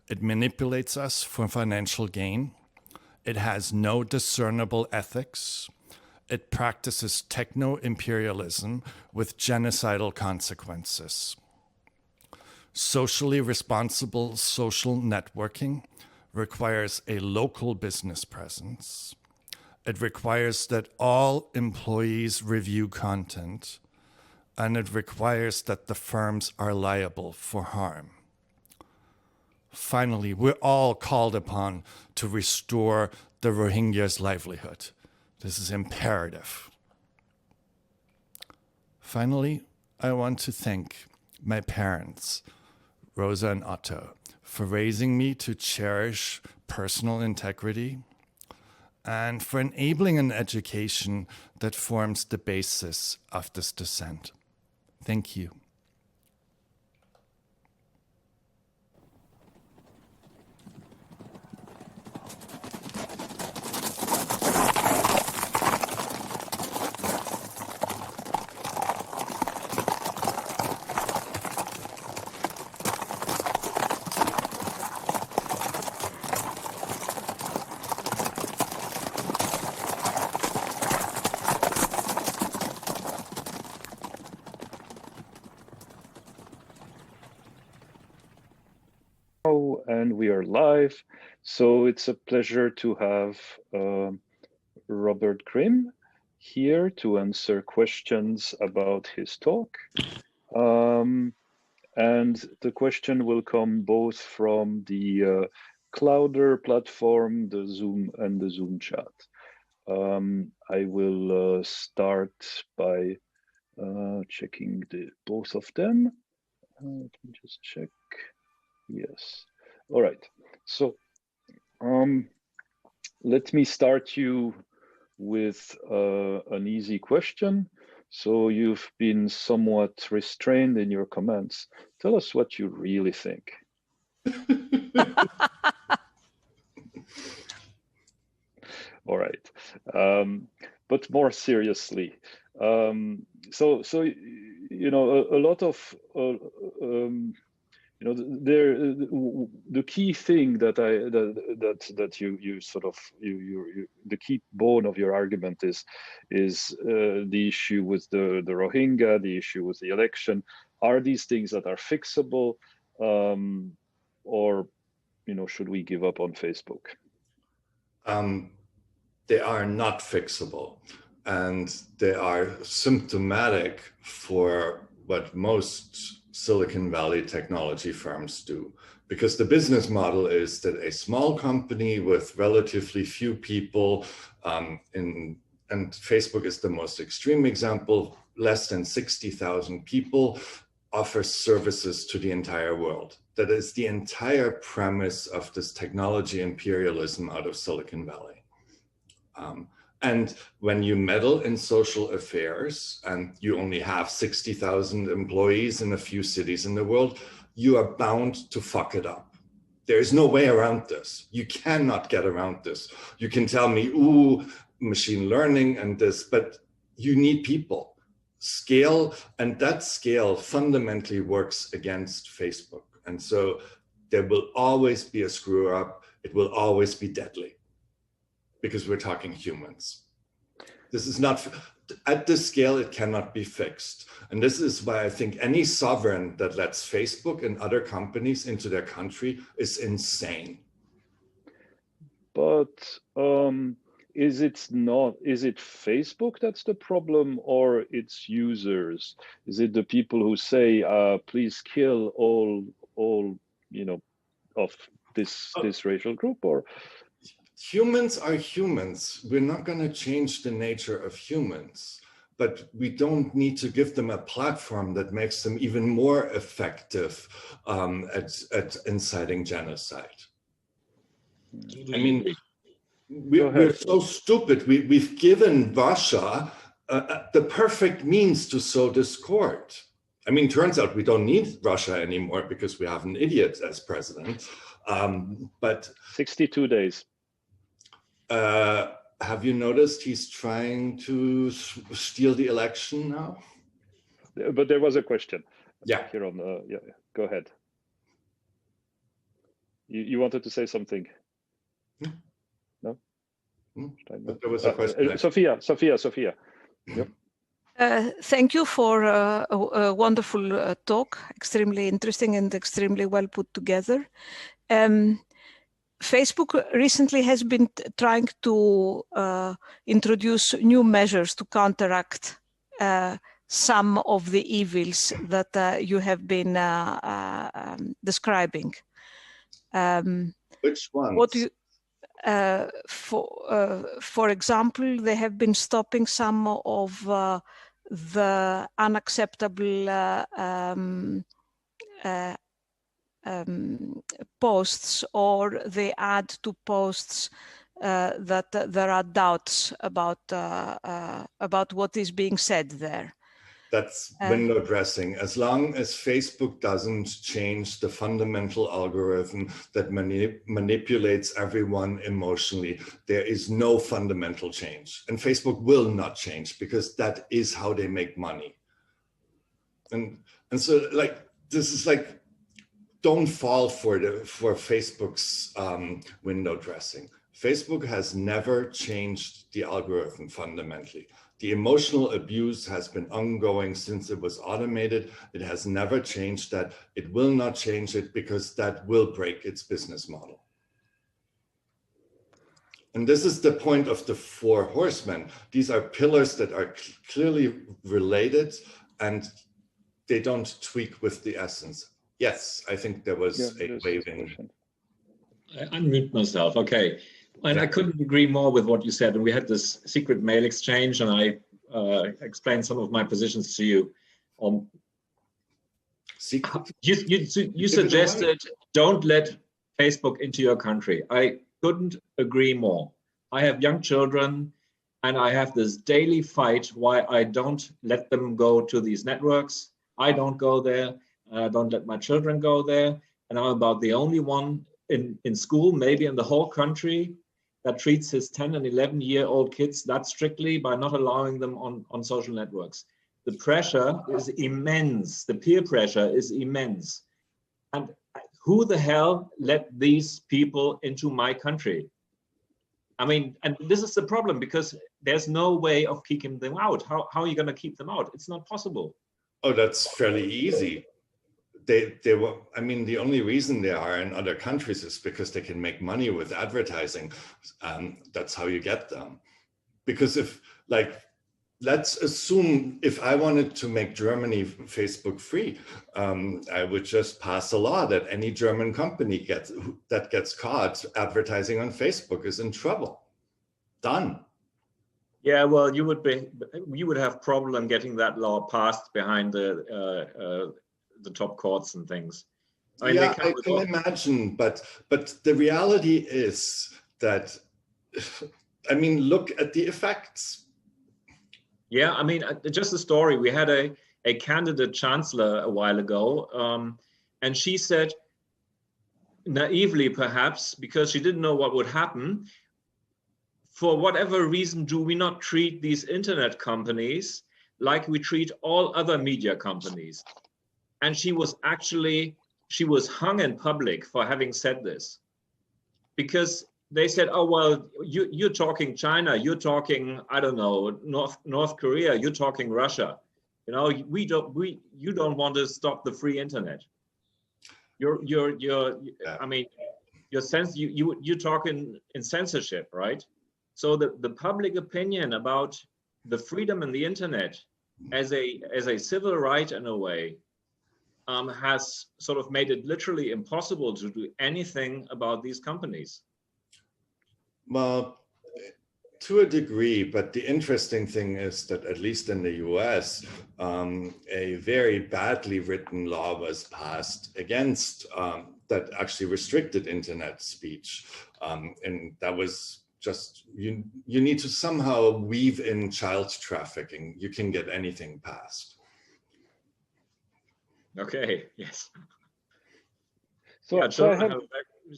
It manipulates us for financial gain. It has no discernible ethics. It practices techno-imperialism with genocidal consequences. Socially responsible social networking requires a local business presence. It requires that all employees review content, and it requires that the firms are liable for harm. Finally, we're all called upon to restore the Rohingyas' livelihood. This is imperative. Finally, I want to thank my parents, Rosa and Otto, for raising me to cherish personal integrity and for enabling an education that forms the basis of this dissent. Thank you. And we are live. So it's a pleasure to have Robert Grimm here to answer questions about his talk. And the question will come both from the Clouder platform, the Zoom and the Zoom chat. I will start by checking both of them. Let me just check. Yes. All right. So let me start you with an easy question. So you've been somewhat restrained in your comments. Tell us what you really think. All right. But more seriously, so you know, a lot of you know, the key thing that you sort of the key bone of your argument is the issue with the Rohingya, the issue with the election. Are these things that are fixable, or you know, should we give up on Facebook? They are not fixable, and they are symptomatic for what most Silicon Valley technology firms do, because the business model is that a small company with relatively few people, and Facebook is the most extreme example, less than 60,000 people, offers services to the entire world. That is the entire premise of this technology imperialism out of Silicon Valley. And when you meddle in social affairs and you only have 60,000 employees in a few cities in the world, you are bound to fuck it up. There is no way around this. You cannot get around this. You can tell me, ooh, machine learning and this, but you need people. Scale, and that scale fundamentally works against Facebook. And so there will always be a screw up. It will always be deadly, because we're talking humans. This is not, at this scale, it cannot be fixed. And this is why I think any sovereign that lets Facebook and other companies into their country is insane. But is it Facebook that's the problem, or its users? Is it the people who say, please kill all you know, of this racial group, or? Humans are humans. We're not going to change the nature of humans, but we don't need to give them a platform that makes them even more effective at inciting genocide. I mean, we're so stupid. We've given Russia the perfect means to sow discord. I mean, turns out we don't need Russia anymore because we have an idiot as president. But 62 days. Have you noticed he's trying to steal the election now? But there was a question. Yeah. Here on yeah. Go ahead. You wanted to say something? No. But there was a question. Sophia. Yep. Thank you for a wonderful talk, extremely interesting and extremely well put together. Facebook recently has been trying to introduce new measures to counteract some of the evils that you have been describing. Which ones? What do you, for example, they have been stopping some of the unacceptable posts, or they add to posts that there are doubts about what is being said there. That's window dressing. As long as Facebook doesn't change the fundamental algorithm that manipulates everyone emotionally, there is no fundamental change. And Facebook will not change, because that is how they make money. And so, like, this is like, don't fall for Facebook's window dressing. Facebook has never changed the algorithm fundamentally. The emotional abuse has been ongoing since it was automated. It has never changed that. It will not change it, because that will break its business model. And this is the point of the four horsemen. These are pillars that are clearly related, and they don't tweak with the essence. Yes, I think there was a waving. I unmute myself. Okay. And I couldn't agree more with what you said. And we had this secret mail exchange, and I explained some of my positions to you. You suggested don't let Facebook into your country. I couldn't agree more. I have young children, and I have this daily fight why I don't let them go to these networks. I don't go there. I don't let my children go there. And I'm about the only one in school, maybe in the whole country, that treats his 10 and 11-year-old kids that strictly by not allowing them on social networks. The pressure is immense. The peer pressure is immense. And who the hell let these people into my country? I mean, and this is the problem, because there's no way of keeping them out. How are you going to keep them out? It's not possible. Oh, that's fairly easy. They were, I mean, the only reason they are in other countries is because they can make money with advertising. That's how you get them. Because if, like, let's assume if I wanted to make Germany Facebook free, I would just pass a law that any German company that gets caught advertising on Facebook is in trouble. Done. Yeah, well, you would have problem getting that law passed behind the top courts and things. I mean, yeah, I can imagine, but the reality is that, I mean, look at the effects. Yeah, I mean, just a story. We had a candidate chancellor a while ago, and she said, naively perhaps, because she didn't know what would happen, for whatever reason, do we not treat these internet companies like we treat all other media companies? And she was hung in public for having said this, because they said, oh, well, you're talking China, you're talking, I don't know, North Korea, you're talking Russia. You know, you don't want to stop the free internet. I mean, you're talking in censorship, right? So the public opinion about the freedom in the internet as a civil right in a way has sort of made it literally impossible to do anything about these companies. Well, to a degree, but the interesting thing is that at least in the US, a very badly written law was passed against that actually restricted internet speech. And that was just, you need to somehow weave in child trafficking. You can get anything passed. Okay, yes. So, yeah, so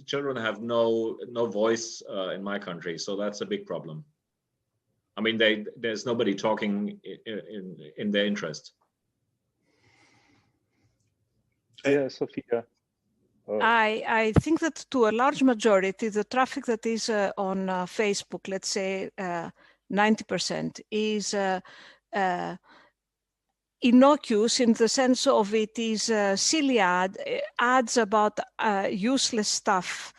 children have no voice in my country, so that's a big problem. I mean, there's nobody talking in their interest. Yeah, Sophia. I think that to a large majority, the traffic that is on Facebook, let's say 90%, is innocuous in the sense of it is silly ads about useless stuff.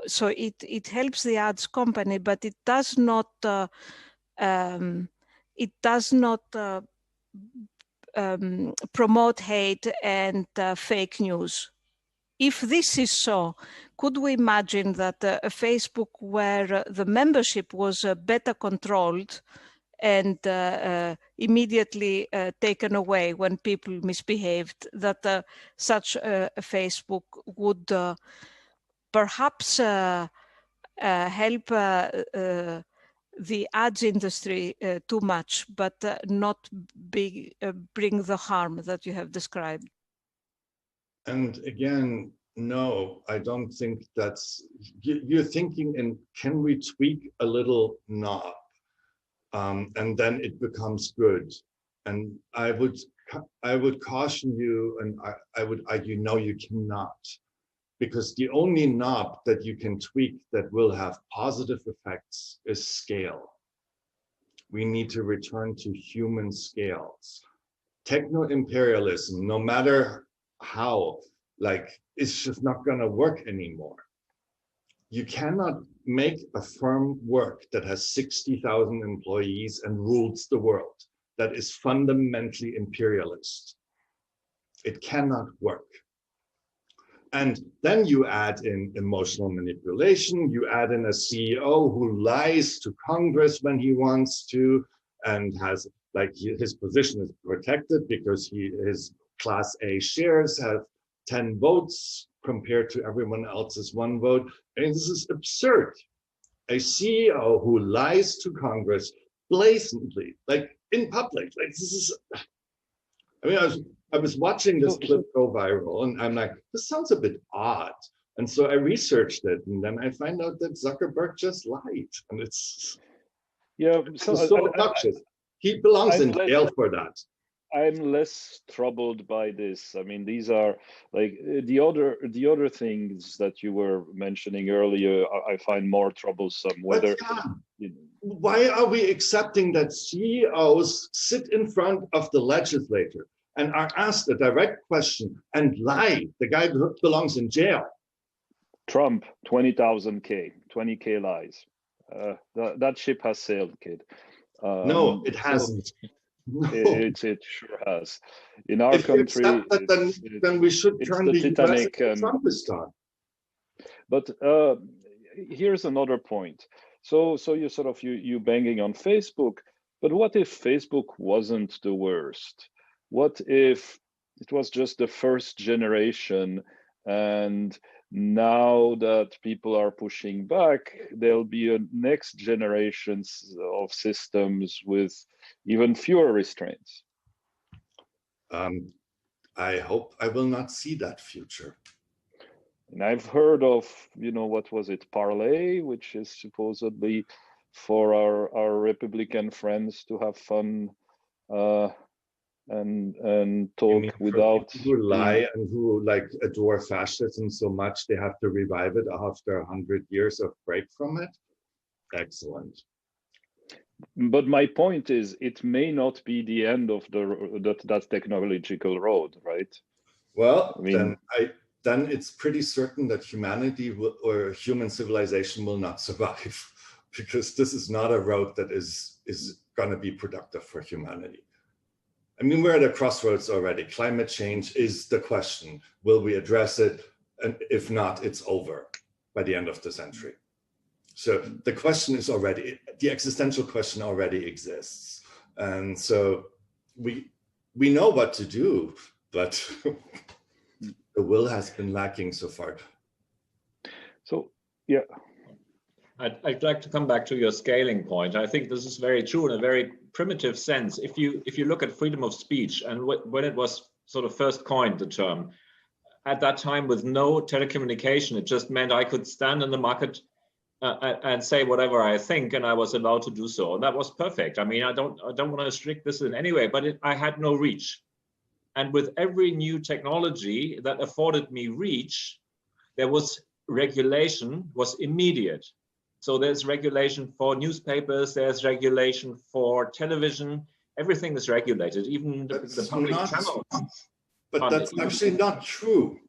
So it helps the ads company, but it does not promote hate and fake news. If this is so, could we imagine that a Facebook where the membership was better controlled and immediately taken away when people misbehaved, that such a Facebook would perhaps help the ads industry too much, but not bring the harm that you have described? And again, no, I don't think that's, you're thinking in, can we tweak a little knob? And then it becomes good. And I would caution you, and I would argue, no, you cannot. Because the only knob that you can tweak that will have positive effects is scale. We need to return to human scales. Techno-imperialism, no matter how, like, it's just not gonna work anymore. You cannot make a firm work that has 60,000 employees and rules the world. That is fundamentally imperialist. It cannot work. And then you add in emotional manipulation, you add in a CEO who lies to Congress when he wants to, and has, like, his position is protected because his Class A shares have 10 votes compared to everyone else's 1 vote. I mean, this is absurd. A CEO who lies to Congress blatantly, like in public, like this is, I mean, I was watching this clip go viral and I'm like, this sounds a bit odd. And so I researched it and then I find out that Zuckerberg just lied. And it's so obnoxious. He belongs in jail for that. I'm less troubled by this. I mean, these are like the other things that you were mentioning earlier. I find more troublesome. Whether why are we accepting that CEOs sit in front of the legislature and are asked a direct question and lie? The guy belongs in jail. Trump, 20K lies. That ship has sailed, kid. No, it hasn't. No. It sure has. In our country, then we should turn the Titanic Trumpistan. But here's another point. So you banging on Facebook, but what if Facebook wasn't the worst? What if it was just the first generation, and now that people are pushing back, there'll be a next generations of systems with even fewer restraints? I hope I will not see that future. And I've heard of, what was it, Parlay, which is supposedly for our Republican friends to have fun and talk without who lie and who adore fascism so much they have to revive it after 100 years of break from it. Excellent. But my point is, it may not be the end of that technological road, right? Well, I mean, then it's pretty certain that humanity or human civilization will not survive, because this is not a road that is going to be productive for humanity. I mean, we're at a crossroads already. Climate change is the question. Will we address it? And if not, it's over by the end of the century. So the question is the existential question already exists. And so we know what to do, but the will has been lacking so far. So, yeah. I'd like to come back to your scaling point. I think this is very true in a very primitive sense. If you look at freedom of speech and when it was sort of first coined, the term, at that time with no telecommunication, it just meant I could stand in the market and say whatever I think, and I was allowed to do so, and that was perfect. I mean, I don't want to restrict this in any way, but I had no reach. And with every new technology that afforded me reach, there was regulation was immediate. So there's regulation for newspapers, there's regulation for television, Everything is regulated, even the public channels. But that's actually not true.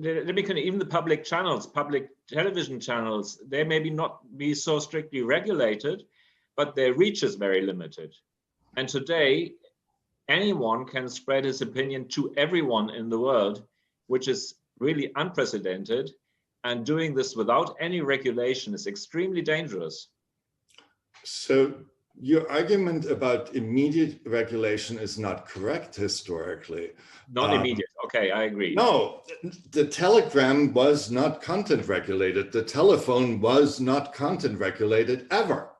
Let me continue. Even the public channels, public television channels, they maybe not be so strictly regulated, but their reach is very limited. And today, anyone can spread his opinion to everyone in the world, which is really unprecedented. And doing this without any regulation is extremely dangerous. So your argument about immediate regulation is not correct historically. Not immediate. Okay, I agree. No, the telegram was not content regulated. The telephone was not content regulated ever.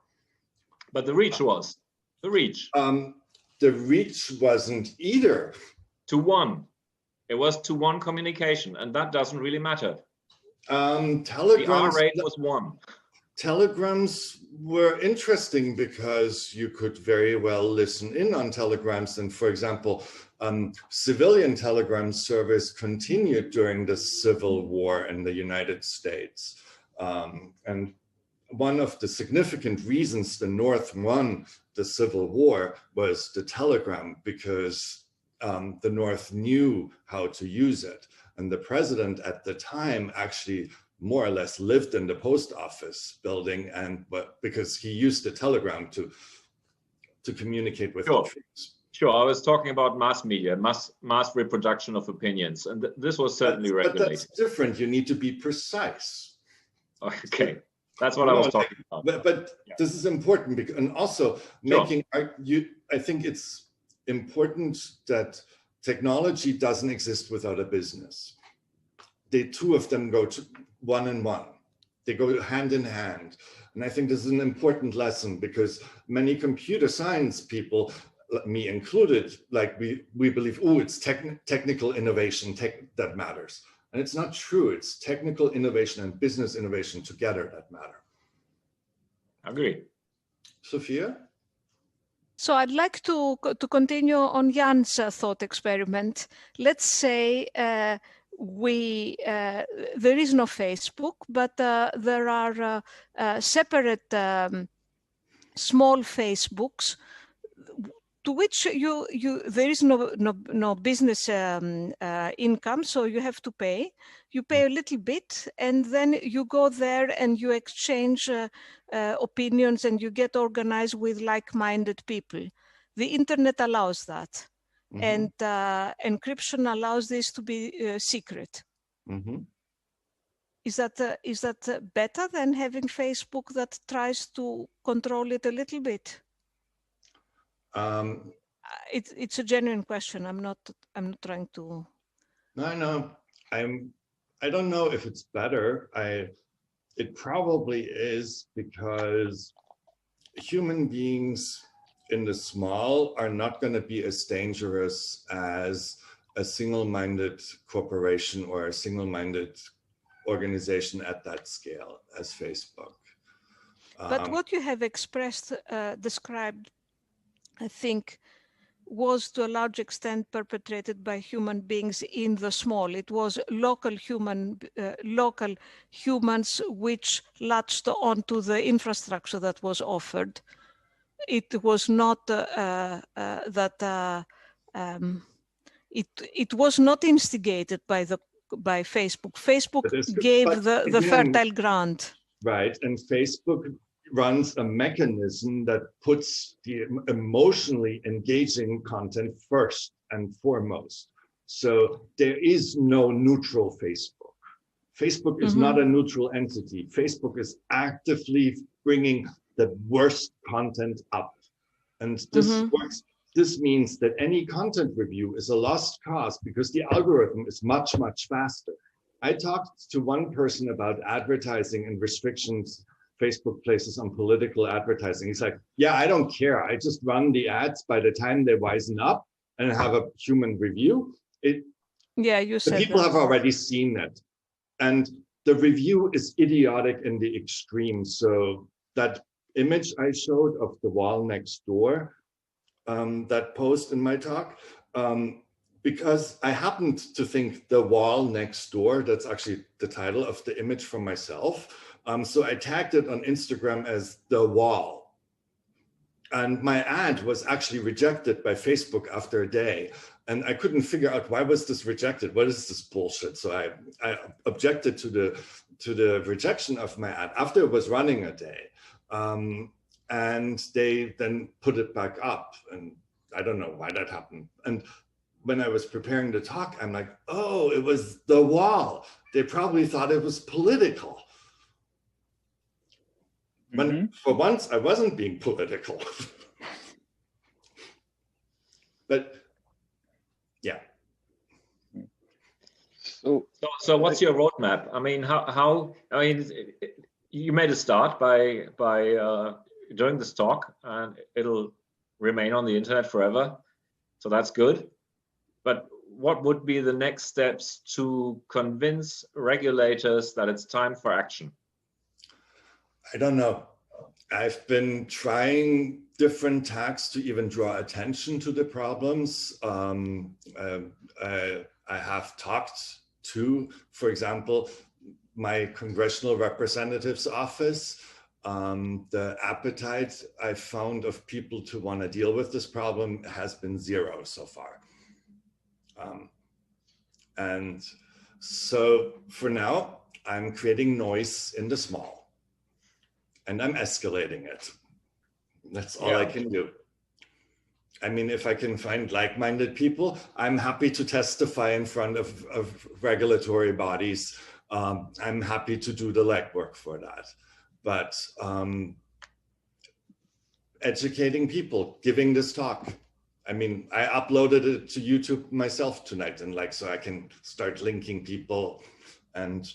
But the reach was. The reach. The reach wasn't either. To one. It was to one communication, and that doesn't really matter. The R rate was 1. Telegrams were interesting because you could very well listen in on telegrams. And for example, civilian telegram service continued during the Civil War in the United States. And one of the significant reasons the North won the Civil War was the telegram, because the North knew how to use it. And the president at the time actually more or less lived in the post office building, but because he used the telegram to communicate with the troops. Sure, I was talking about mass media, mass reproduction of opinions, and this was certainly regulated. But that's different. You need to be precise. Okay, that's what I was talking about. But yeah. This is important because, and also making I think it's important that technology doesn't exist without a business. The two of them go to one and one. They go hand in hand. And I think this is an important lesson because many computer science people, me included, like we believe, oh, it's technical innovation that matters. And it's not true. It's technical innovation and business innovation together that matter. Agree. Sophia? So I'd like to continue on Jan's thought experiment. Let's say there is no Facebook, but there are separate small Facebooks to which there is no business income, so you have to pay. You pay a little bit, and then you go there and you exchange opinions, and you get organized with like-minded people. The internet allows that, and encryption allows this to be secret. Is that better than having Facebook that tries to control it a little bit? It's a genuine question. I'm not trying to. No, I don't know if it's better. It probably is, because human beings in the small are not going to be as dangerous as a single-minded corporation or a single-minded organization at that scale as Facebook. But what you have described, I think, was to a large extent perpetrated by human beings in the small. It was local humans which latched onto the infrastructure that was offered. It was not it was not instigated by Facebook. Facebook gave the fertile ground. Right, and Facebook runs a mechanism that puts the emotionally engaging content first and foremost. So there is no neutral Facebook. Facebook is not a neutral entity. Facebook is actively bringing the worst content up. And this works. This means that any content review is a lost cause because the algorithm is much, much faster. I talked to one person about advertising and restrictions Facebook places on political advertising. He's like, yeah, I don't care. I just run the ads. By the time they wisen up and have a human review, you said the people have already seen it. And the review is idiotic in the extreme. So that image I showed of the wall next door, that post in my talk, because I happened to think the wall next door, that's actually the title of the image from myself. So I tagged it on Instagram as the wall. And my ad was actually rejected by Facebook after a day. And I couldn't figure out, why was this rejected? What is this bullshit? So I objected to the rejection of my ad after it was running a day. And they then put it back up. And I don't know why that happened. And when I was preparing the talk, I'm like, oh, it was the wall. They probably thought it was political. But for once, I wasn't being political. But yeah. So what's your roadmap? I mean, I mean, you made a start by doing this talk, and it'll remain on the internet forever. So that's good. But what would be the next steps to convince regulators that it's time for action? I don't know. I've been trying different tacks to even draw attention to the problems. I have talked to, for example, my congressional representative's office. The appetite I found of people to want to deal with this problem has been zero so far. And so for now, I'm creating noise in the small. And I'm escalating it. That's all I can do. I mean, if I can find like-minded people, I'm happy to testify in front of regulatory bodies. I'm happy to do the legwork for that. But educating people, giving this talk. I mean, I uploaded it to YouTube myself tonight, and so I can start linking people and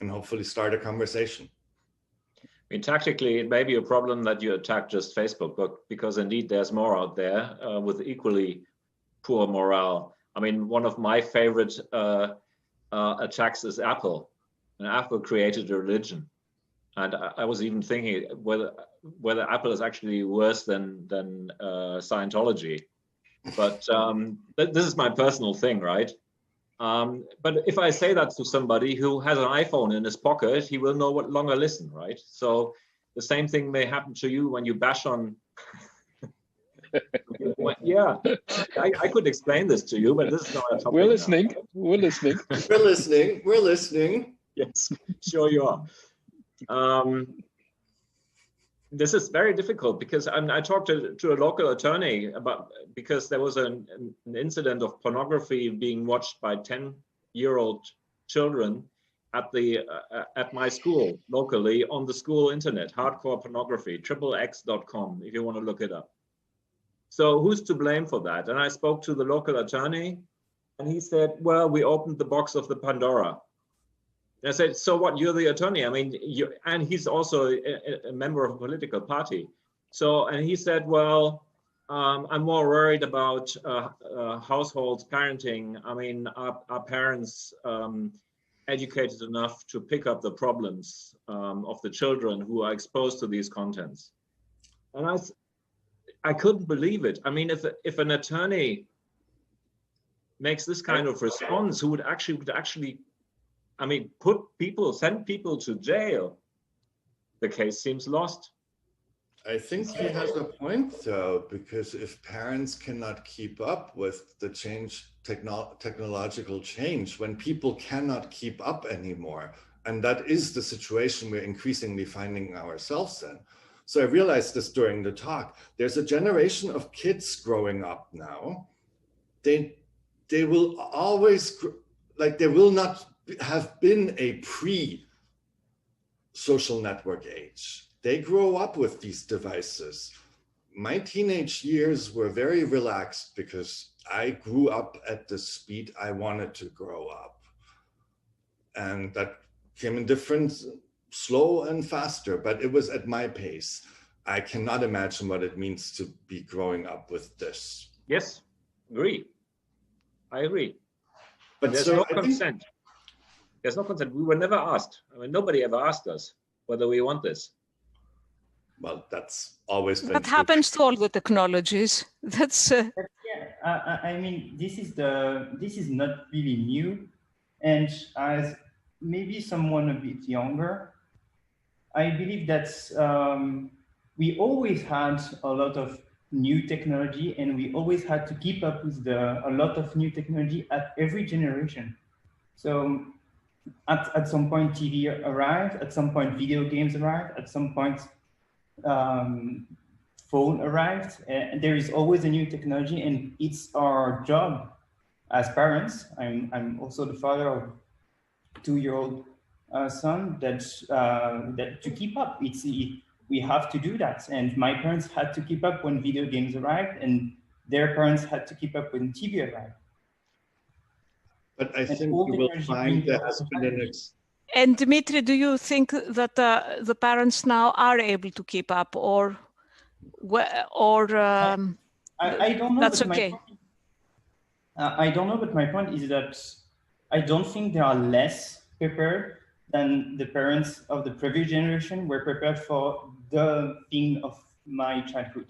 hopefully start a conversation. I mean, tactically, it may be a problem that you attack just Facebook, but because indeed there's more out there with equally poor morale. I mean, one of my favorite attacks is Apple, and Apple created a religion. And I was even thinking whether Apple is actually worse than Scientology. But this is my personal thing, right? But if I say that to somebody who has an iPhone in his pocket, he will no longer listen, right? So the same thing may happen to you when you bash on. Yeah, I could explain this to you, but this is not a topic. We're listening. Now. We're listening. We're listening. We're listening. Yes, sure you are. This is very difficult because I talked to a local attorney because there was an incident of pornography being watched by 10-year-old children at my school locally on the school internet, hardcore pornography, xxx.com, if you want to look it up. So who's to blame for that? And I spoke to the local attorney, and he said, well, we opened the box of the Pandora. And I said, so what, you're the attorney? I mean, and he's also a member of a political party. So, and he said, well, I'm more worried about households, parenting. I mean, are parents educated enough to pick up the problems of the children who are exposed to these contents? And I couldn't believe it. I mean, if an attorney makes this kind of response, who would actually I mean, send people to jail, the case seems lost. I think he has a point, though, because if parents cannot keep up with the technological change, when people cannot keep up anymore, and that is the situation we're increasingly finding ourselves in. So I realized this during the talk. There's a generation of kids growing up now. They will always, they will not have been a pre-social network age. They grow up with these devices. My teenage years were very relaxed because I grew up at the speed I wanted to grow up. And that came in different, slow and faster, but it was at my pace. I cannot imagine what it means to be growing up with this. Yes, agree. I agree. But there's no consent. There's no consent. We were never asked. I mean, nobody ever asked us whether we want this. Well, that's always been That happens to all the technologies. That's yeah. I mean, this is not really new, and as maybe someone a bit younger, I believe that we always had a lot of new technology, and we always had to keep up with a lot of new technology at every generation. So at some point TV arrived, at some point video games arrived, at some point phone arrived, and there is always a new technology, and it's our job as parents. I'm also the father of a 2-year-old son that to keep up. We have to do that, and my parents had to keep up when video games arrived, and their parents had to keep up when TV arrived. But I think you will find there has been an And Dimitri, do you think that the parents now are able to keep up, or I don't know? That's okay. I don't know, but my point is that I don't think they are less prepared than the parents of the previous generation were prepared for the thing of my childhood.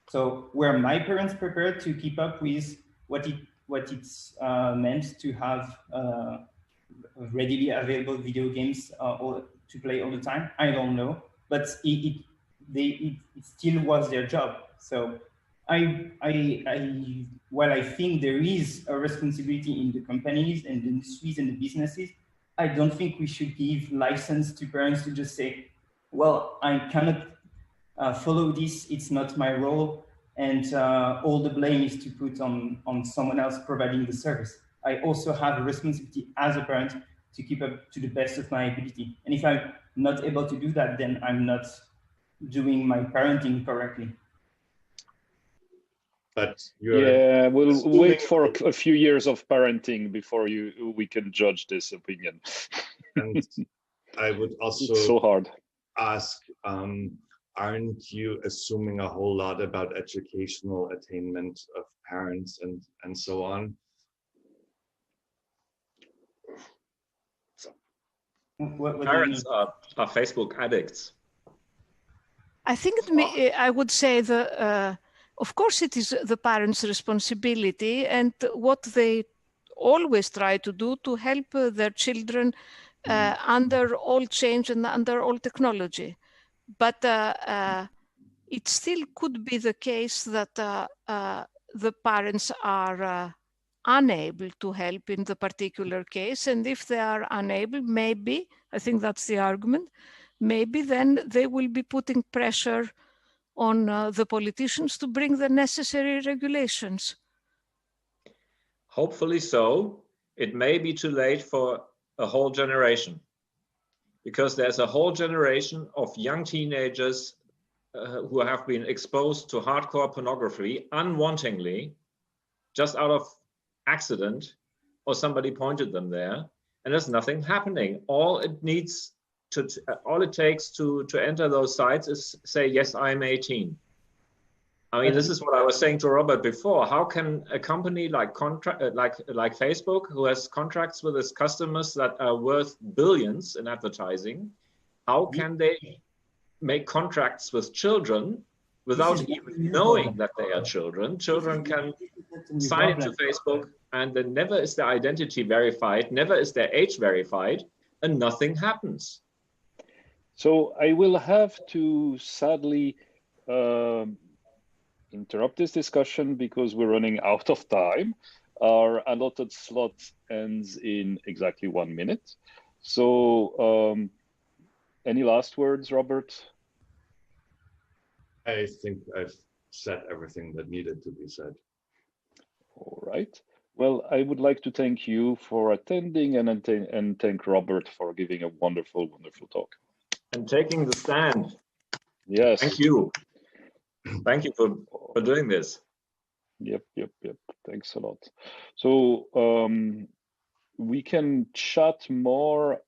So were my parents prepared to keep up with what it's meant to have readily available video games or to play all the time? I don't know, but it still was their job. So while I think there is a responsibility in the companies and the industries and the businesses, I don't think we should give license to parents to just say, well, I cannot follow this, it's not my role, and all the blame is to put on someone else providing the service. I also have a responsibility as a parent to keep up to the best of my ability. And if I'm not able to do that, then I'm not doing my parenting correctly. But yeah, we'll wait for a few years of parenting before we can judge this opinion. And I would also it's so hard. Ask, aren't you assuming a whole lot about educational attainment of parents and so on? What Parents are Facebook addicts. I think I would say of course it is the parents' responsibility, and what they always try to do to help their children under all change and under all technology. But it still could be the case that the parents are unable to help in the particular case. And if they are unable, maybe, I think that's the argument, maybe then they will be putting pressure on the politicians to bring the necessary regulations. Hopefully so. It may be too late for a whole generation, because there's a whole generation of young teenagers who have been exposed to hardcore pornography unwantingly, just out of accident, or somebody pointed them there, and there's nothing happening. All it takes to enter those sites is say, yes, I'm 18. I mean, this is what I was saying to Robert before. How can a company like Facebook, who has contracts with its customers that are worth billions in advertising, how can they make contracts with children without even knowing that they are children? Children can sign into Facebook, and then never is their identity verified, never is their age verified, and nothing happens. So I will have to sadly interrupt this discussion because we're running out of time. Our allotted slot ends in exactly 1 minute. So any last words, Robert? I think I've said everything that needed to be said. All right. Well, I would like to thank you for attending and thank Robert for giving a wonderful, wonderful talk. And taking the stand. Yes. Thank you. Thank you for doing this. Yep. Thanks a lot. So we can chat more.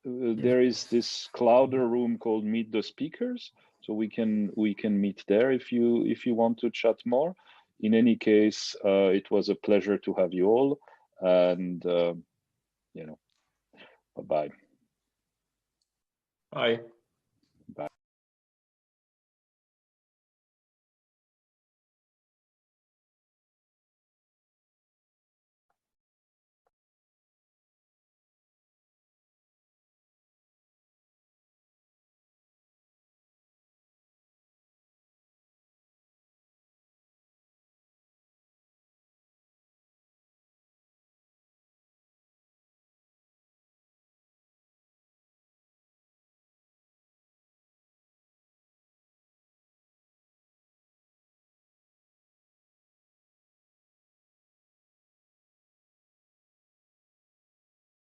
There is this Clouder room called Meet the Speakers. So we can meet there if you want to chat more. In any case, it was a pleasure to have you all, and bye-bye. Bye.